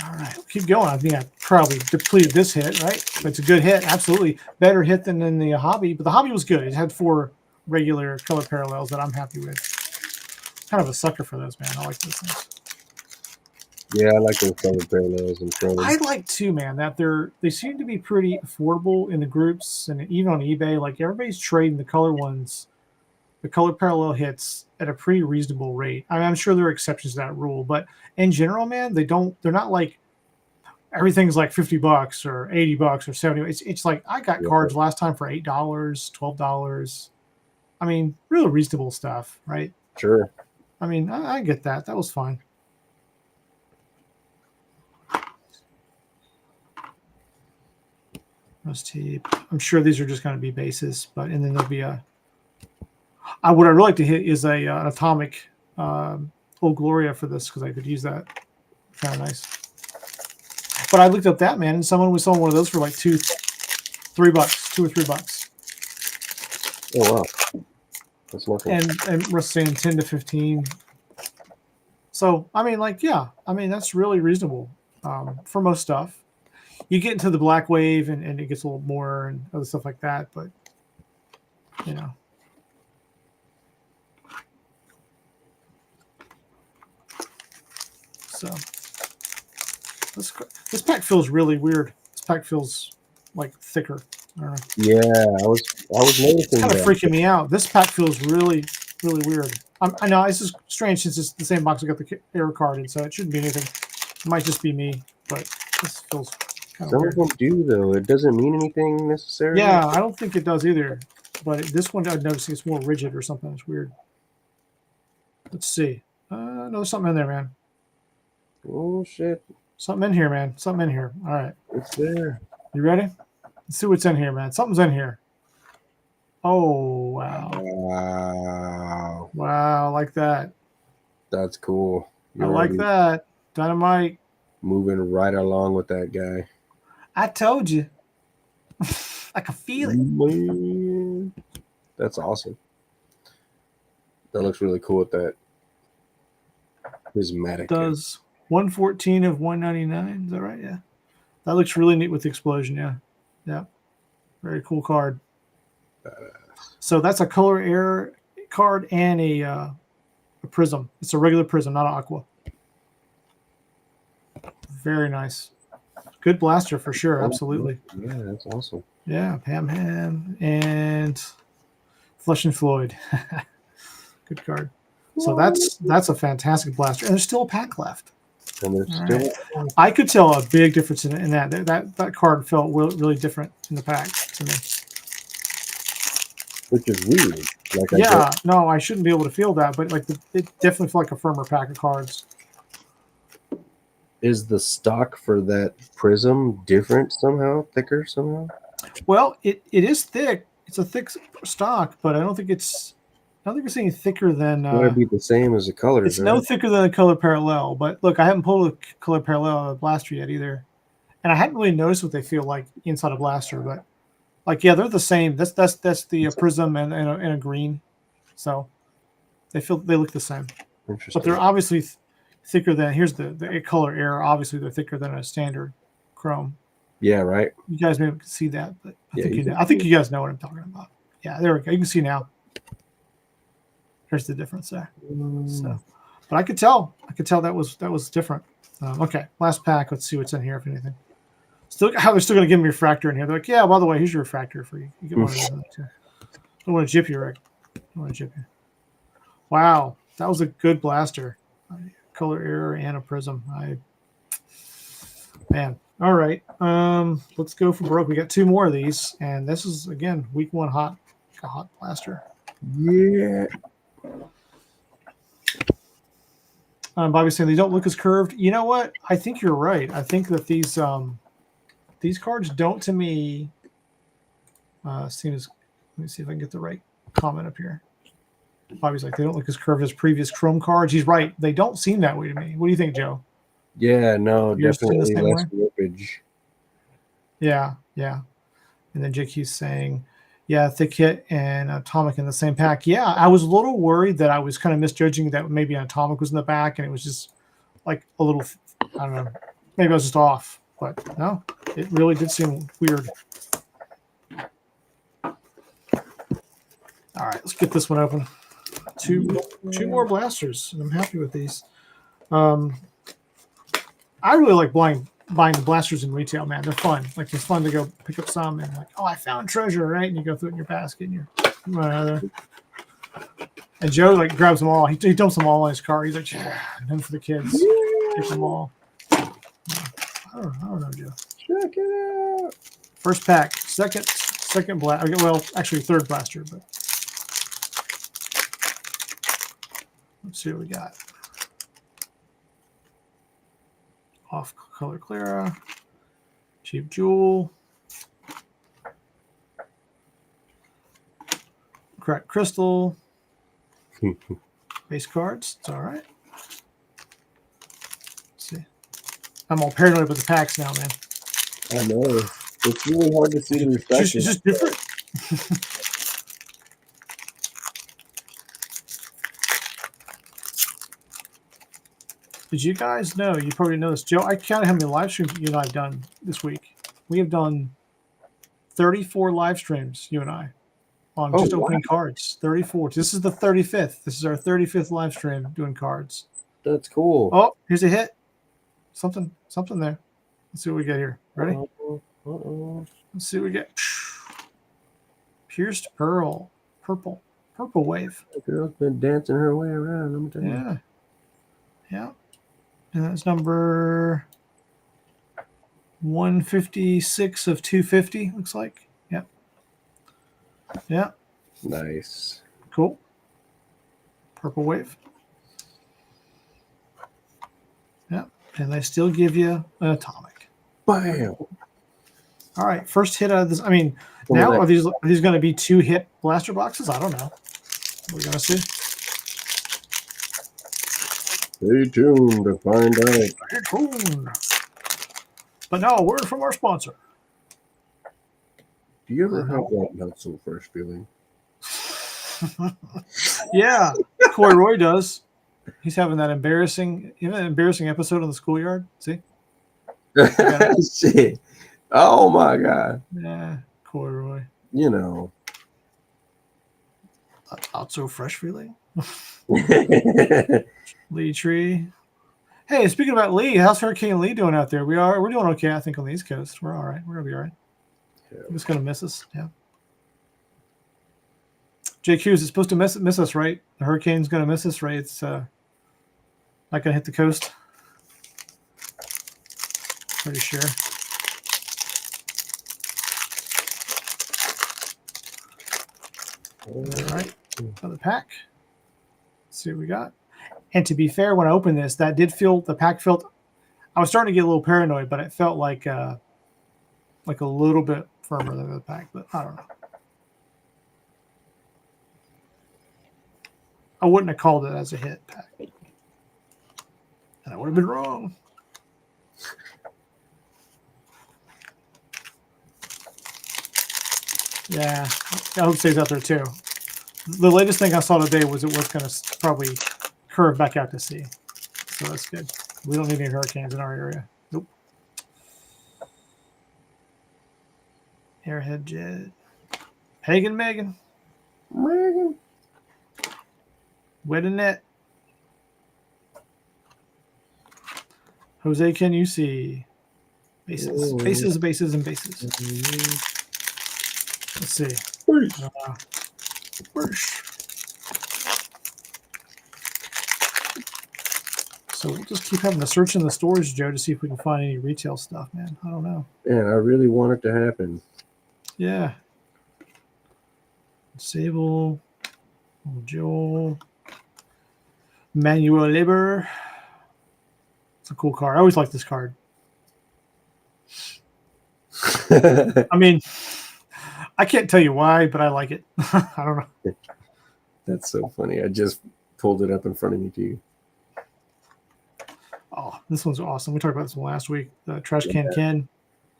[SPEAKER 1] All right, keep going. I think I probably depleted this hit, right? But it's a good hit, absolutely better hit than in the hobby. But the hobby was good. It had 4 regular color parallels that I'm happy with. Kind of a sucker for those, man. I like those things.
[SPEAKER 2] Yeah, I like those color parallels and Chrome.
[SPEAKER 1] I like too, man. That they seem to be pretty affordable in the groups and even on eBay. Like everybody's trading the color ones, the color parallel hits at a pretty reasonable rate. I mean, I'm sure there are exceptions to that rule, but in general, man, they're not like everything's like $50 or $80 or $70. It's like I got cards last time for $8, $12. I mean, really reasonable stuff, right?
[SPEAKER 2] Sure.
[SPEAKER 1] I mean, I get that. That was fine. Rose tape. I'm sure these are just going to be bases, but and then there'll be a. What I'd really like to hit is an atomic Old Gloria for this because I could use that. Kind of nice. But I looked up that, man, and someone was selling one of those for like $2 or $3.
[SPEAKER 2] Oh wow, that's nothing.
[SPEAKER 1] And we're saying 10 to 15. So I mean, like, yeah, I mean that's really reasonable for most stuff. You get into the black wave and it gets a little more and other stuff like that, but you know. So this pack feels really weird. This pack feels like thicker. I don't know.
[SPEAKER 2] Yeah, I was noticing
[SPEAKER 1] It's kind of
[SPEAKER 2] that.
[SPEAKER 1] freaking me out. This pack feels really, really weird. I know this is strange since it's the same box I got the error card in, so it shouldn't be anything. It might just be me, but this feels kind of
[SPEAKER 2] Some
[SPEAKER 1] weird.
[SPEAKER 2] of them do though. It doesn't mean anything necessarily.
[SPEAKER 1] Yeah, I don't think it does either. But this one I'd notice it's more rigid or something. It's weird. Let's see. No, there's something in there, man.
[SPEAKER 2] Oh shit.
[SPEAKER 1] Something in here, man. Something in here. All right.
[SPEAKER 2] It's there.
[SPEAKER 1] You ready? Let's see what's in here, man. Something's in here. Oh, wow.
[SPEAKER 2] Wow.
[SPEAKER 1] Wow, I like that.
[SPEAKER 2] That's cool.
[SPEAKER 1] I like that. Dynamite.
[SPEAKER 2] Moving right along with that guy.
[SPEAKER 1] I told you. I can feel it.
[SPEAKER 2] Man. That's awesome. That looks really cool with that prismatic.
[SPEAKER 1] Does 114 of 199. Is that right? Yeah. That looks really neat with the explosion. Yeah. Yeah. Very cool card. So that's a color error card and a prism. It's a regular prism, not an aqua. Very nice. Good blaster for sure. Absolutely.
[SPEAKER 2] Yeah, that's awesome.
[SPEAKER 1] Yeah. Pam Ham and Flush and Floyd. Good card. So that's a fantastic blaster. And there's still a pack left.
[SPEAKER 2] And there's still
[SPEAKER 1] I could tell a big difference in that. That card felt really different in the pack to me.
[SPEAKER 2] Which is weird. Like
[SPEAKER 1] No, I shouldn't be able to feel that, but like it definitely felt like a firmer pack of cards.
[SPEAKER 2] Is the stock for that prism different somehow? Thicker somehow?
[SPEAKER 1] Well, it is thick. It's a thick stock, but I don't think it's any thicker than.
[SPEAKER 2] It'd be the same as the colors.
[SPEAKER 1] It's no thicker than a color parallel. But look, I haven't pulled a color parallel out of a blaster yet either, and I hadn't really noticed what they feel like inside a blaster. But like, yeah, they're the same. That's the prism and a green, so they look the same.
[SPEAKER 2] Interesting.
[SPEAKER 1] But they're obviously thicker than. Here's the color error. Obviously, they're thicker than a standard Chrome.
[SPEAKER 2] Yeah, right.
[SPEAKER 1] You guys maybe can see that, but I think you guys know what I'm talking about. Yeah, there we go. You can see now. There's the difference there. So, but I could tell that was different. Okay, last pack. Let's see what's in here, if anything. How they're still going to give me a refractor in here. They're like, yeah, by the way, here's your refractor for you. You get one of these. I don't want to jip you, Rick. I don't want to jip you. Wow, that was a good blaster. Color error and a prism. Man. All right. Let's go for broke. We got 2 more of these, and this is again week 1 hot blaster.
[SPEAKER 2] Yeah.
[SPEAKER 1] Bobby's saying they don't look as curved. You know what? I think you're right. I think that these cards don't, to me, seem as. Let me see if I can get the right comment up here. Bobby's like, they don't look as curved as previous Chrome cards. He's right. They don't seem that way to me. What do you think, Joe?
[SPEAKER 2] Yeah, no,
[SPEAKER 1] You're seeing the
[SPEAKER 2] definitely
[SPEAKER 1] same
[SPEAKER 2] less
[SPEAKER 1] way?
[SPEAKER 2] rippage.
[SPEAKER 1] Yeah. And then JQ's saying, yeah, thick hit and atomic in the same pack. Yeah, I was a little worried that I was kind of misjudging that maybe an atomic was in the back and it was just like a little, I don't know, maybe I was just off. But no, it really did seem weird. All right, let's get this one open. Two more blasters, and I'm happy with these. I really like buying the blasters in retail, man. They're fun. Like, it's fun to go pick up some and like, oh, I found treasure, right? And you go through it in your basket and you're another. And Joe like grabs them all. He dumps them all in his car. He's like, yeah, and then for the kids, get them all. I don't know, Joe.
[SPEAKER 2] Check it out.
[SPEAKER 1] First pack, second blast. Well, actually third blaster, but let's see what we got. Off color Clara, cheap jewel, cracked crystal, base cards. It's all right. Let's see. I'm all paranoid about the packs now, man.
[SPEAKER 2] I know. It's really hard to see the reflection.
[SPEAKER 1] It's just different. Did you guys know? You probably know this, Joe. I counted how many live streams you and I have done this week. We have done 34 live streams, you and I, on just opening cards. 34. This is the 35th. This is our 35th live stream doing cards.
[SPEAKER 2] That's cool.
[SPEAKER 1] Oh, here's a hit. Something there. Let's see what we get here. Ready? Let's see what we get. Pierced pearl, purple wave.
[SPEAKER 2] The girl's been dancing her way around. Let me tell you.
[SPEAKER 1] Yeah. And that's number 156 of 250. Looks like. Yeah.
[SPEAKER 2] Nice.
[SPEAKER 1] Cool. Purple wave. Yeah. And they still give you an atomic.
[SPEAKER 2] Bam.
[SPEAKER 1] All right. First hit out of this. I mean, now are these going to be 2 hit blaster boxes? I don't know. We're going to see.
[SPEAKER 2] Stay tuned to find out.
[SPEAKER 1] Stay tuned. But now a word from our sponsor.
[SPEAKER 2] Do you ever have that not so fresh feeling?
[SPEAKER 1] Yeah. Coy Roy does. He's having that embarrassing episode on the schoolyard. See?
[SPEAKER 2] Shit. Oh my God.
[SPEAKER 1] Yeah, Coy Roy.
[SPEAKER 2] You know.
[SPEAKER 1] Not so fresh feeling. Lee Tree. Hey, speaking about Lee, how's Hurricane Lee doing out there? We're doing okay, I think, on the East Coast. We're all right. We're gonna be all right.
[SPEAKER 2] Yeah.
[SPEAKER 1] I'm just gonna miss us. Yeah. JQ, is it supposed to miss us, right? The hurricane's gonna miss us, right? It's not gonna hit the coast. Pretty sure. All right. Another pack. Let's see what we got. And to be fair, when I opened this, the pack felt. I was starting to get a little paranoid, but it felt like a little bit firmer than the pack. But I don't know. I wouldn't have called it as a hit pack, and I would have been wrong. Yeah, I hope it stays out there too. The latest thing I saw today was it was going to probably curve back out to sea. So that's good. We don't need any hurricanes in our area. Nope. Airhead Jet. Pagan Megan. Wet and net. Jose, can you see? Bases, bases, bases, and bases. Let's see. So we'll just keep having to search in the stores, Joe, to see if we can find any retail stuff, man. I don't know.
[SPEAKER 2] Man, I really want it to happen.
[SPEAKER 1] Yeah. Sable, Joel, Manuel Labor. It's a cool card. I always like this card. I mean, I can't tell you why, but I like it. I don't know.
[SPEAKER 2] That's so funny. I just pulled it up in front of me too.
[SPEAKER 1] Oh, this one's awesome. We talked about this one last week. The Trash Can Ken.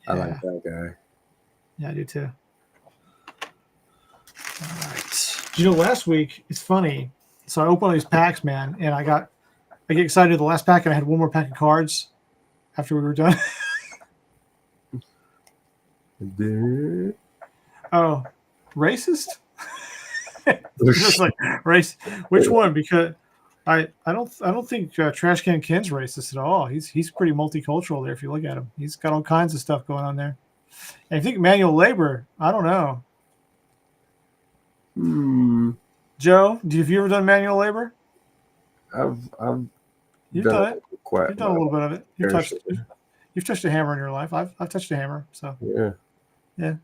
[SPEAKER 2] Yeah. I like that guy.
[SPEAKER 1] Yeah, I do too. All right. You know, last week, it's funny. So I opened all these packs, man, and I get excited. The last pack, and I had one more pack of cards after we were done. Oh, racist? Just like race. Which one? Because I don't think Trash Can Ken's racist at all. He's pretty multicultural there. If you look at him, he's got all kinds of stuff going on there. And I think manual labor. I don't know. Joe, have you ever done manual labor?
[SPEAKER 2] You've
[SPEAKER 1] done it. You've done a little bit of it. You've touched a hammer in your life. I've touched a hammer. So yeah.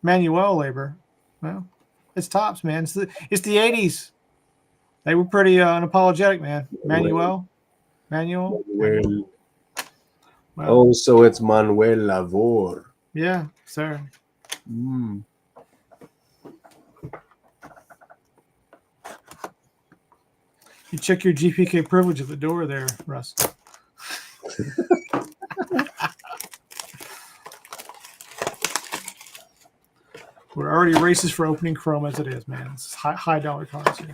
[SPEAKER 1] Manual labor. Well, it's tops, man. It's the 80s. They were pretty unapologetic, man. Manual.
[SPEAKER 2] Well, oh, so it's Manuel Lavor.
[SPEAKER 1] Yeah, sir. You check your GPK privilege at the door there, Russ. We're already racist for opening Chrome as it is, man. It's high dollar cards here.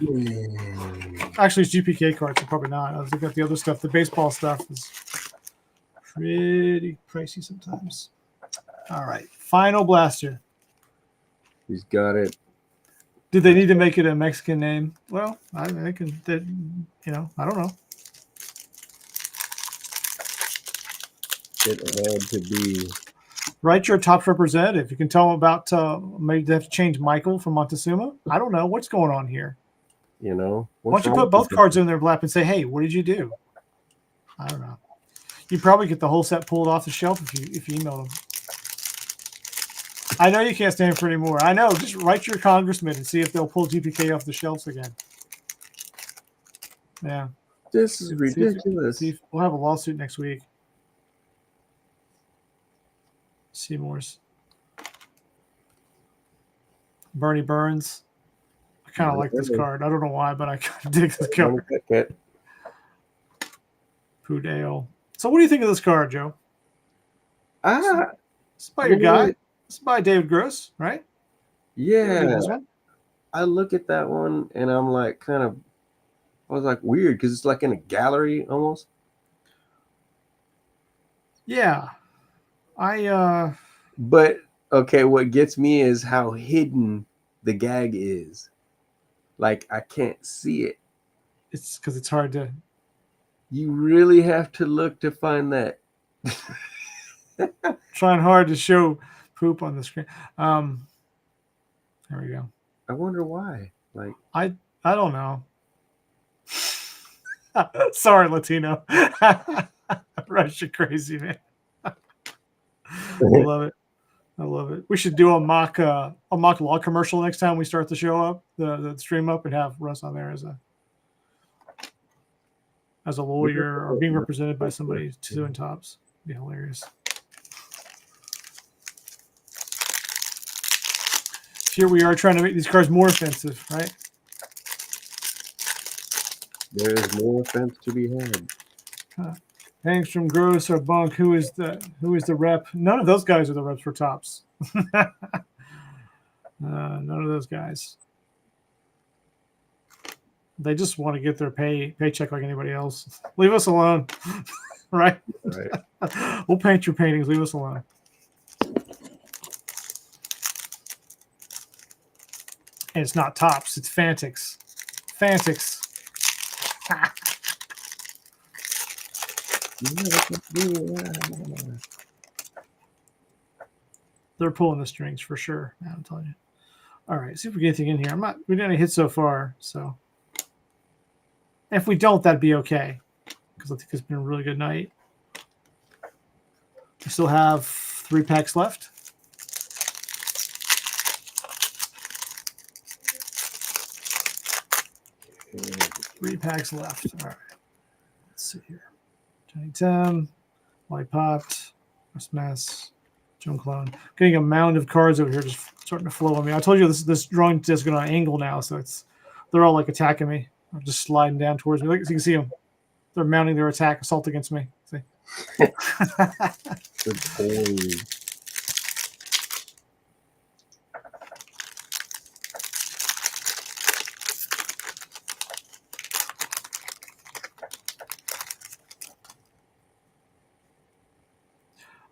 [SPEAKER 1] Actually, it's GPK cards, so probably not. I was looking at the other stuff. The baseball stuff is pretty pricey sometimes. All right, final blaster.
[SPEAKER 2] He's got it.
[SPEAKER 1] Did they need to make it a Mexican name? Well, I can. I don't know.
[SPEAKER 2] It had to be.
[SPEAKER 1] Write your top representative. You can tell them about maybe they have to change Michael from Montezuma. I don't know what's going on here.
[SPEAKER 2] You know,
[SPEAKER 1] why don't you put both cards in their lap and say, "Hey, what did you do?" I don't know. You probably get the whole set pulled off the shelf if you email them. I know you can't stand for anymore. I know. Just write your congressman and see if they'll pull GPK off the shelves again. Yeah.
[SPEAKER 2] This is ridiculous.
[SPEAKER 1] We'll have a lawsuit next week. Seymour's. Bernie Burns. I kind of like this card. I don't know why, but I kind of dig this card. Pudale. So what do you think of this card, Joe? It's by your guy. It's by David Gross, right?
[SPEAKER 2] Yeah. I look at that one and I'm like I was like weird because it's like in a gallery almost.
[SPEAKER 1] Yeah.
[SPEAKER 2] But okay, what gets me is how hidden the gag is. Like I can't see it.
[SPEAKER 1] It's because it's hard to.
[SPEAKER 2] You really have to look to find that.
[SPEAKER 1] Trying hard to show poop on the screen. There we go.
[SPEAKER 2] I wonder why. Like
[SPEAKER 1] I don't know. Sorry, Latino. Russia crazy, man. I love it. We should do a mock law commercial next time we start the show up, the stream up, and have Russ on there as a lawyer or being represented by somebody suing tops. It'd be hilarious. Here we are trying to make these cards more offensive, right?
[SPEAKER 2] There is more offense to be had.
[SPEAKER 1] Hangstrom, Gross, or Bunk. Who is the rep? None of those guys are the reps for tops. None of those guys. They just want to get their paycheck like anybody else. Leave us alone, right? We'll paint your paintings. Leave us alone. And it's not tops. It's Fantics. They're pulling the strings for sure. I'm telling you. All right, see if we get anything in here. We didn't hit so far, so if we don't, that'd be okay because I think it's been a really good night. We still have 3 packs left. Three packs left. All right. Let's see here. Johnny Tim, White Popped, Mess, Joan Clone. Getting a mound of cards over here just starting to flow on me. I told you this drawing disc is on an angle now, so they're all like attacking me. They're just sliding down towards me. Look, so you can see them. They're mounting their assault against me. See?
[SPEAKER 2] Good boy.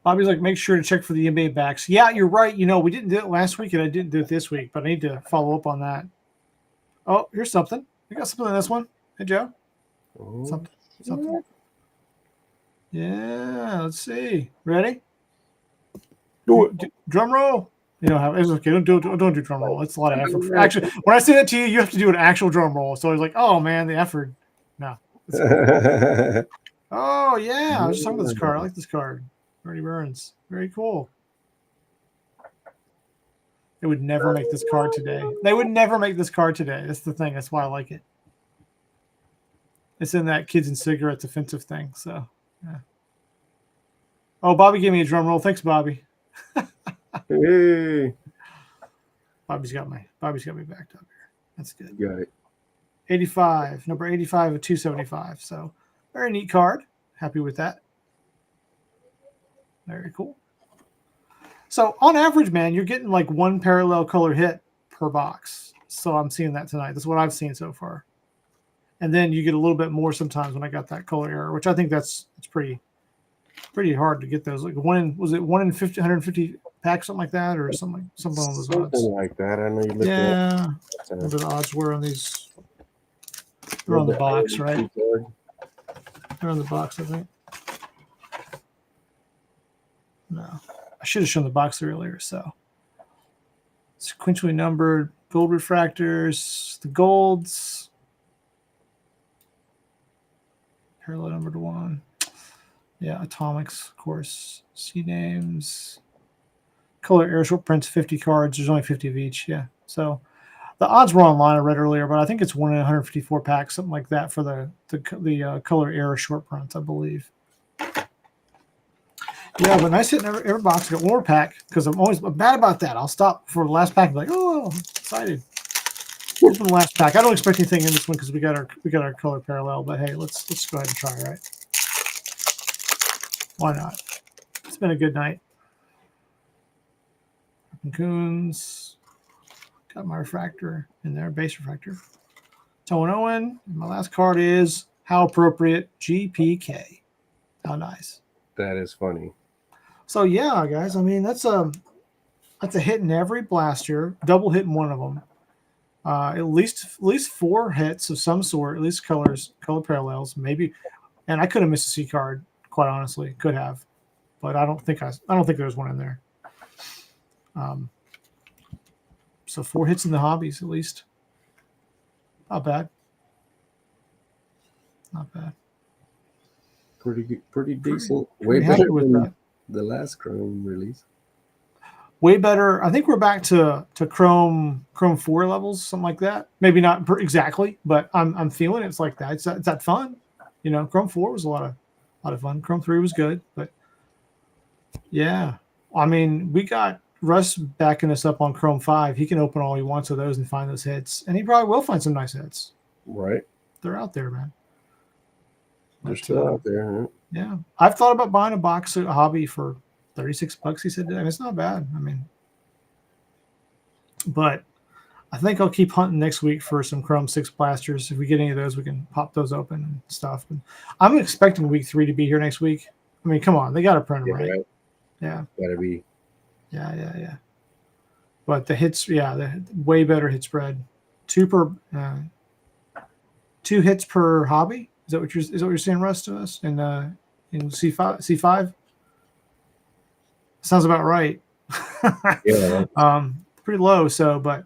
[SPEAKER 1] Bobby's like, make sure to check for the NBA backs. Yeah, you're right. We didn't do it last week, and I didn't do it this week, but I need to follow up on that. Oh, here's something. We got something in this one. Hey, Joe. Something. Yeah, let's see. Ready? Do it. Drum roll. It's okay. Don't do drum roll. It's a lot of effort. Actually, when I say that to you, you have to do an actual drum roll. So I was like, oh man, the effort. No. Oh yeah, I was just talking about this card. I like this card. Bernie Burns. Very cool. They would never make this card today. They would never make this card today. That's the thing. That's why I like it. It's in that kids and cigarettes offensive thing. So, yeah. Oh, Bobby gave me a drum roll. Thanks, Bobby.
[SPEAKER 2] Hey.
[SPEAKER 1] Bobby's got me backed up here. That's good.
[SPEAKER 2] Got it.
[SPEAKER 1] 85, number 85 of 275. So, very neat card. Happy with that. Very cool. So, on average, man, you're getting like 1 parallel color hit per box. So, I'm seeing that tonight. That's what I've seen so far. And then you get a little bit more sometimes when I got that color error, which I think it's pretty hard to get those. Like one in 150 packs, something like that, or something on those odds.
[SPEAKER 2] Something like that. I know you looked
[SPEAKER 1] at whatever the odds were on these. They're on the box, right? They're on the box, I think. No, I should have shown the box earlier. So sequentially numbered gold refractors, the golds. Parallel number to 1. Yeah, atomics, of course. C names. Color air short prints, 50 cards. There's only 50 of each. Yeah. So the odds were online. I read earlier, but I think it's 1 in 154 packs, something like that for the color air short prints, I believe. Yeah, but nice hitting every box. I got 1 more pack because I'm always bad about that. I'll stop for the last pack and be like, oh, I'm excited. Open the last pack. I don't expect anything in this one because we got our color parallel. But hey, let's go ahead and try, right? Why not? It's been a good night. Coons. Got my refractor in there, base refractor. Tone Owen. My last card is how appropriate GPK. How nice.
[SPEAKER 2] That is funny.
[SPEAKER 1] So yeah, guys. I mean, that's a hit in every blaster. Double hit in one of them. At least 4 hits of some sort. At least color parallels, maybe. And I could have missed a C card. Quite honestly, could have, but I don't think there's one in there. So 4 hits in the hobbies at least. Not bad. Not bad.
[SPEAKER 2] Pretty decent.
[SPEAKER 1] Way better than
[SPEAKER 2] the last Chrome release.
[SPEAKER 1] Way better. I think we're back to Chrome 4 levels, something like that. Maybe not exactly, but I'm feeling it's like that. It's that fun. Chrome 4 was a lot of fun. Chrome 3 was good, but yeah. I mean, we got Russ backing us up on Chrome 5. He can open all he wants of those and find those hits, and he probably will find some nice hits.
[SPEAKER 2] Right.
[SPEAKER 1] They're out there, man.
[SPEAKER 2] They're still out there, huh?
[SPEAKER 1] Yeah. I've thought about buying a box of hobby for $36, he said. I mean, it's not bad. I mean, but I think I'll keep hunting next week for some Chrome 6 blasters. If we get any of those, we can pop those open and stuff. And I'm expecting week 3 to be here next week. I mean, come on. They got to print them, right? Yeah.
[SPEAKER 2] Gotta be.
[SPEAKER 1] Yeah. But the hits, the way better hit spread. 2 hits per hobby. Is that what you're saying, Russ, to us? And in C5. Sounds about right.
[SPEAKER 2] Yeah.
[SPEAKER 1] Pretty low. So, but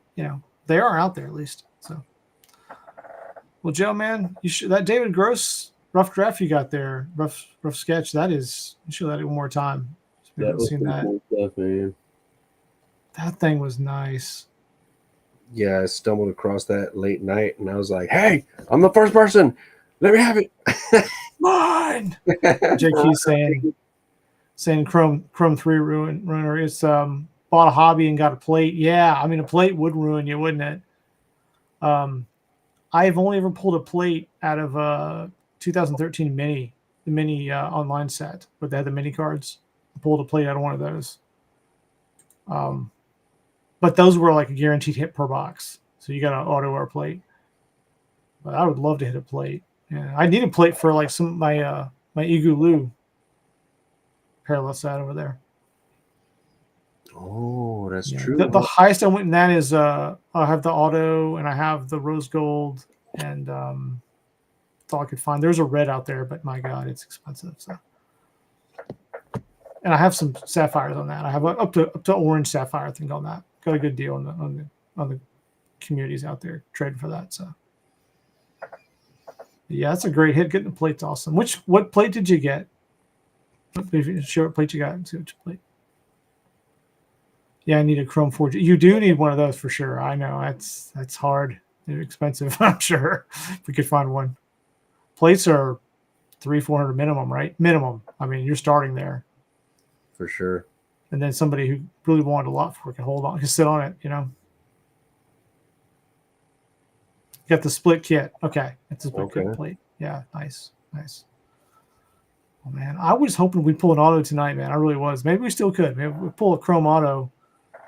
[SPEAKER 1] they are out there at least. So, well, Joe, man, you should that David Gross rough draft you got there, rough sketch. That is, you should let it one more time. We
[SPEAKER 2] That
[SPEAKER 1] haven't
[SPEAKER 2] was
[SPEAKER 1] seen
[SPEAKER 2] some
[SPEAKER 1] that.
[SPEAKER 2] cool stuff, man.
[SPEAKER 1] That thing was nice.
[SPEAKER 2] Yeah, I stumbled across that late night, and I was like, "Hey, I'm the first person. Let me have it."
[SPEAKER 1] Mine. JQ saying Chrome 3 ruiner. It's bought a hobby and got a plate. Yeah, I mean a plate would ruin you, wouldn't it? I've only ever pulled a plate out of 2013 Mini, the Mini online set where they had the mini cards. I pulled a plate out of one of those. But those were like a guaranteed hit per box, so you got an auto or plate. But I would love to hit a plate. Yeah, I need a plate for like some my Igulu parallel set over there.
[SPEAKER 2] Oh, that's
[SPEAKER 1] Yeah.
[SPEAKER 2] true.
[SPEAKER 1] The highest I went in that is I have the auto and I have the rose gold and that's all I could find. There's a red out there, but my God, it's expensive. So, and I have some sapphires on that. I have up to orange sapphire thing on that. Got a good deal on the communities out there trading for that. So, yeah, that's a great hit. Getting the plate's awesome. What plate did you get? Show what plate you got. See which plate. Yeah, I need a Chrome 4G. You do need one of those for sure. I know that's hard. They're expensive. I'm sure if we could find one. Plates are $300-400 minimum, right? Minimum. I mean, you're starting there.
[SPEAKER 2] For sure.
[SPEAKER 1] And then somebody who really wanted a lot for it can hold on, can sit on it. You got the split kit. Okay, it's a split kit plate. Yeah, nice. Oh man, I was hoping we'd pull an auto tonight, man. I really was. Maybe we still could. Maybe we pull a Chrome auto.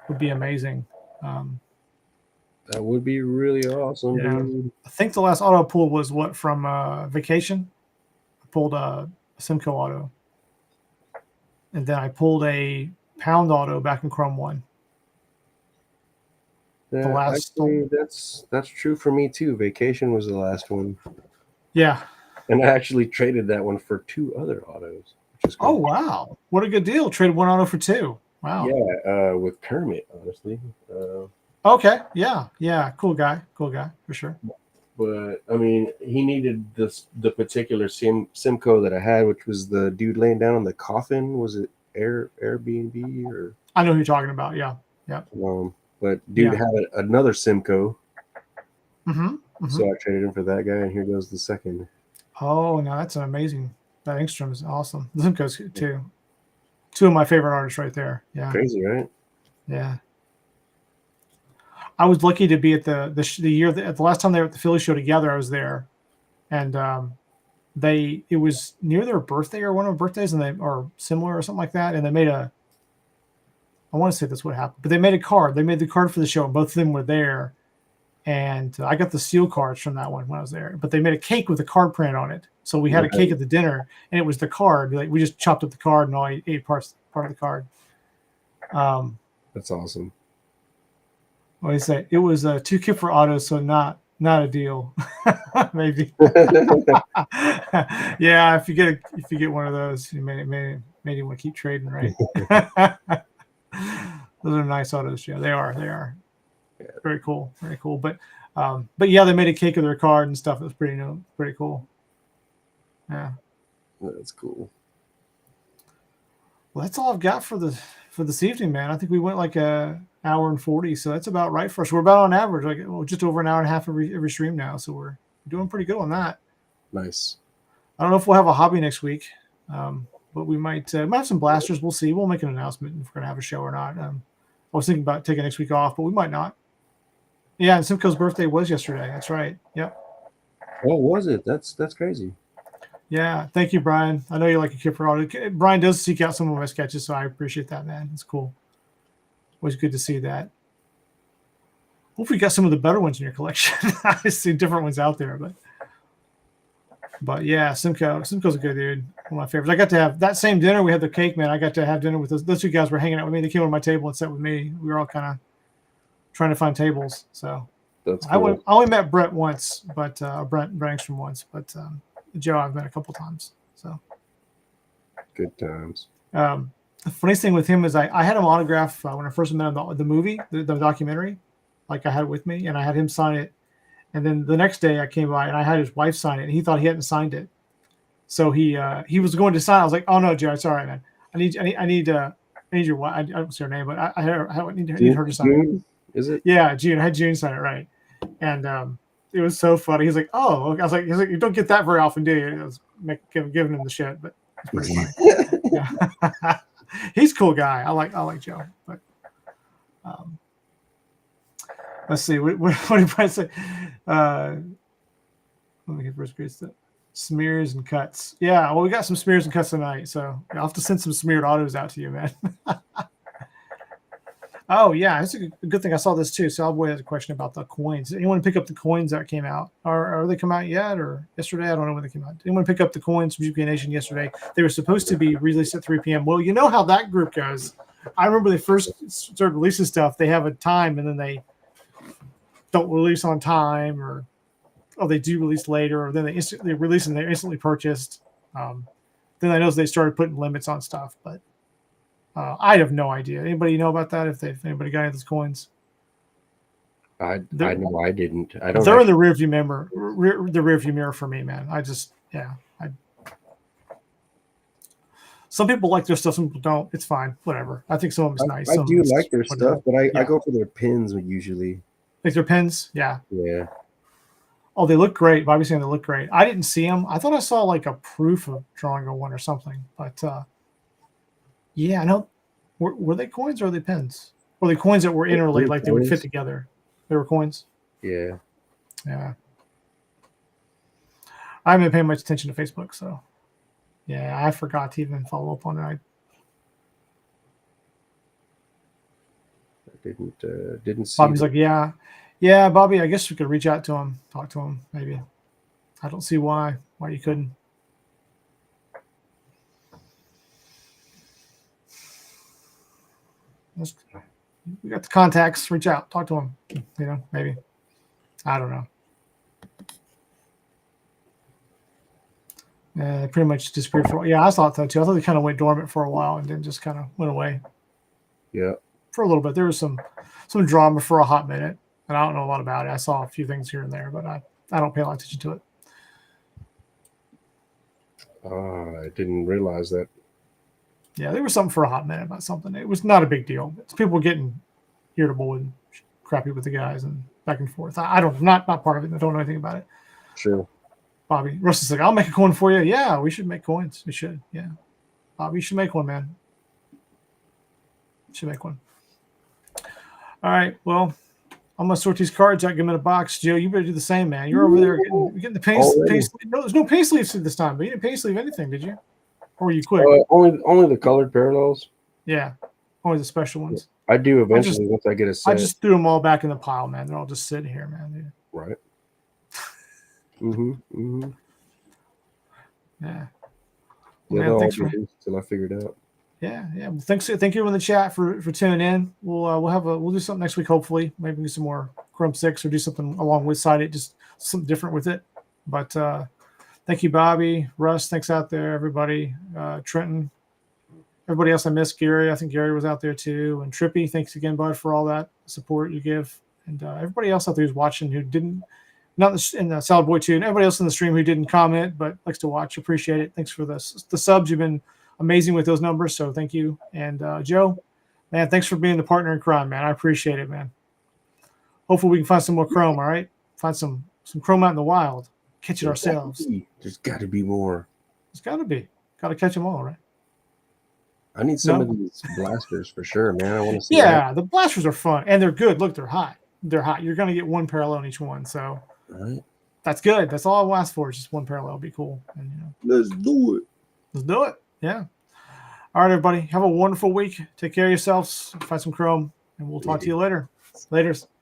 [SPEAKER 1] Would be amazing.
[SPEAKER 2] That would be really awesome, dude.
[SPEAKER 1] I think the last auto pull was what from Vacation. I pulled a Simcoe auto, and then I pulled a Pound auto back in Chrome 1.
[SPEAKER 2] Yeah, actually, that's true for me too. Vacation was the last one.
[SPEAKER 1] Yeah,
[SPEAKER 2] and I actually traded that one for 2 other autos.
[SPEAKER 1] Oh wow, what a good deal! Traded one auto for 2. Wow.
[SPEAKER 2] Yeah, with Kermit, honestly.
[SPEAKER 1] Okay. Yeah. Cool guy for sure.
[SPEAKER 2] But I mean, he needed the particular Simcoe that I had, which was the dude laying down on the coffin. Was it Airbnb or?
[SPEAKER 1] I know who you're talking about. Yeah.
[SPEAKER 2] But dude had another Simcoe.
[SPEAKER 1] Mm-hmm.
[SPEAKER 2] So I traded him for that guy, and here goes the second.
[SPEAKER 1] Oh, no, that's an amazing. That Engstrom is awesome. The Simcoe's too. 2 of my favorite artists right there. Yeah.
[SPEAKER 2] Crazy, right?
[SPEAKER 1] Yeah. I was lucky to be at the year at the last time they were at the Philly show together. I was there, and it was near their birthday or one of their birthdays, and or similar or something like that. And they made I want to say that's what happened, but they made a card. They made the card for the show, and both of them were there. And I got the seal cards from that one when I was there. But they made a cake with a card print on it, so we had a cake at the dinner, and it was the card. Like we just chopped up the card and all ate part of the card.
[SPEAKER 2] That's awesome.
[SPEAKER 1] What do you say? It was a 2 kit for autos, so not a deal. Maybe. Yeah, if you get one of those, you may want to keep trading, right? Those are nice autos, Joe. They are. Yeah. Very cool. But yeah, they made a cake of their card and stuff. It was pretty cool. Yeah.
[SPEAKER 2] That's cool.
[SPEAKER 1] Well, that's all I've got for this evening, man. I think we went like an hour and 40, so that's about right for us. We're about on average, just over an hour and a half every stream now, so we're doing pretty good on that.
[SPEAKER 2] Nice.
[SPEAKER 1] I don't know if we'll have a hobby next week, but we might have some blasters. We'll see. We'll make an announcement if we're gonna have a show or not. I was thinking about taking next week off, but we might not. Yeah, and Simcoe's birthday was yesterday. That's right. Yep.
[SPEAKER 2] Oh, was it? That's crazy.
[SPEAKER 1] Yeah, thank you, Brian. I know you like a kid for auto. Brian does seek out some of my sketches, so I appreciate that, man. It's cool. Always good to see that. Hopefully you got some of the better ones in your collection. I see different ones out there, but yeah, Simcoe's a good dude. One of my favorites. I got to have that same dinner. We had the cake, man. I got to have dinner with those 2 guys were hanging out with me. They came to my table and sat with me. We were all kind of trying to find tables. So
[SPEAKER 2] that's cool.
[SPEAKER 1] I only met Brett once, but Brent Engstrom once, but Joe I've met a couple times. So
[SPEAKER 2] Good times.
[SPEAKER 1] The funniest thing with him is I had him autograph when I first met him, the movie, the documentary. Like I had it with me, and I had him sign it. And then the next day I came by and I had his wife sign it, and he thought he hadn't signed it. So he was going to sign. I was like, "Oh no, Joe, it's all right, man. I need your wife. I don't see her name, but I need her to sign it."
[SPEAKER 2] June, is it?
[SPEAKER 1] Yeah, June. I had June sign it, right? And it was so funny. He's like, "Oh," I was like, "You don't get that very often, do you?" I was giving him the shit, but it's pretty funny. Yeah. He's a cool guy. I like Joe. But let's see. What did I say? Let me get first grade stuff. Smears and cuts. Yeah, well, we got some smears and cuts tonight, so I'll have to send some smeared autos out to you, man. Oh yeah, it's a good thing I saw this too. Salboy has a question about the coins. Did anyone pick up the coins that came out? Are they come out yet or yesterday? I don't know when they came out. Did anyone pick up the coins from GPK Nation yesterday? They were supposed to be released at 3 p.m. Well, you know how that group goes. I remember they first started releasing stuff. They have a time and then they don't release on time, or they do release later, or then they instantly release and they're instantly purchased. Then I know they started putting limits on stuff, but I have no idea. Anybody know about that? If anybody got any of those coins?
[SPEAKER 2] I know I didn't. I don't.
[SPEAKER 1] They're in the rearview mirror. The rearview mirror for me, man. Some people like their stuff, some people don't. It's fine. Whatever. I think some of them is nice.
[SPEAKER 2] I do like their
[SPEAKER 1] whatever.
[SPEAKER 2] stuff, but I go for their pins usually.
[SPEAKER 1] Like their pins? Yeah.
[SPEAKER 2] Yeah.
[SPEAKER 1] Oh, they look great. Bobby's saying they look great. I didn't see them. I thought I saw like a proof of drawing a one or something. But yeah, I know. Were they coins or were they pins? Were they coins that were interlaid, like they would fit together? They were coins?
[SPEAKER 2] Yeah.
[SPEAKER 1] Yeah. I haven't been paying much attention to Facebook, so yeah, I forgot to even follow up on it.
[SPEAKER 2] I didn't see.
[SPEAKER 1] Bobby's like, yeah, Bobby. I guess we could reach out to him, talk to him, maybe. I don't see why you couldn't. We got the contacts. Reach out, talk to him. Maybe. I don't know. They pretty much disappeared for a while. Yeah, I thought that too. I thought they kind of went dormant for a while and then just kind of went away.
[SPEAKER 2] Yeah. For
[SPEAKER 1] a little bit. There was some drama for a hot minute, and I don't know a lot about it. I saw a few things here and there, but I don't pay a lot of attention to it.
[SPEAKER 2] I didn't realize that.
[SPEAKER 1] Yeah, there was something for a hot minute about something. It was not a big deal. It's people getting irritable and crappy with the guys and back and forth. I don't, not part of it. I don't know anything about it.
[SPEAKER 2] Sure.
[SPEAKER 1] Bobby, Russ is like, I'll make a coin for you. Yeah, we should make coins. We should. Yeah. Bobby, you should make one, man. Should make one. All right. Well, I'm gonna sort these cards out, get them in a box. Joe, you better do the same, man. You're over there getting the paint sleeve. No, there's no paint sleeves this time, but you didn't paint sleeve anything, did you? Or were you quick?
[SPEAKER 2] Only the colored parallels.
[SPEAKER 1] Yeah, only the special ones.
[SPEAKER 2] I do eventually once I get a set.
[SPEAKER 1] I just threw them all back in the pile, man. They're all just sitting here, man. Dude.
[SPEAKER 2] Right.
[SPEAKER 1] Yeah.
[SPEAKER 2] Man, thanks for until I figured it out.
[SPEAKER 1] Yeah. Well, thank you in the chat for tuning in. We'll do something next week, hopefully. Maybe do some more Chrome 6 or do something along with it, just something different with it. But thank you, Bobby, Russ. Thanks out there, everybody. Trenton, everybody else I missed. Gary, I think Gary was out there too. And Trippy, thanks again, bud, for all that support you give. And everybody else out there who's watching who didn't, not in the Salad Boy too, and everybody else in the stream who didn't comment but likes to watch. Appreciate it. Thanks for the subs. You've been amazing with those numbers, so thank you. And Joe, man, thanks for being the partner in crime, man. I appreciate it, man. Hopefully we can find some more Chrome, all right? Find some Chrome out in the wild. Catch it ourselves.
[SPEAKER 2] There's got to be more.
[SPEAKER 1] There's got to be. Got to catch them all, right?
[SPEAKER 2] I need some of these blasters for sure, man. I want to see
[SPEAKER 1] that. The blasters are fun, and they're good. Look, they're hot. They're hot. You're going to get one parallel in each one, so that's good. That's all I ask for is just one parallel. Be cool. And,
[SPEAKER 2] let's do it.
[SPEAKER 1] Let's do it. Yeah. All right, everybody. Have a wonderful week. Take care of yourselves. Find some Chrome, and we'll talk to you later. Laters.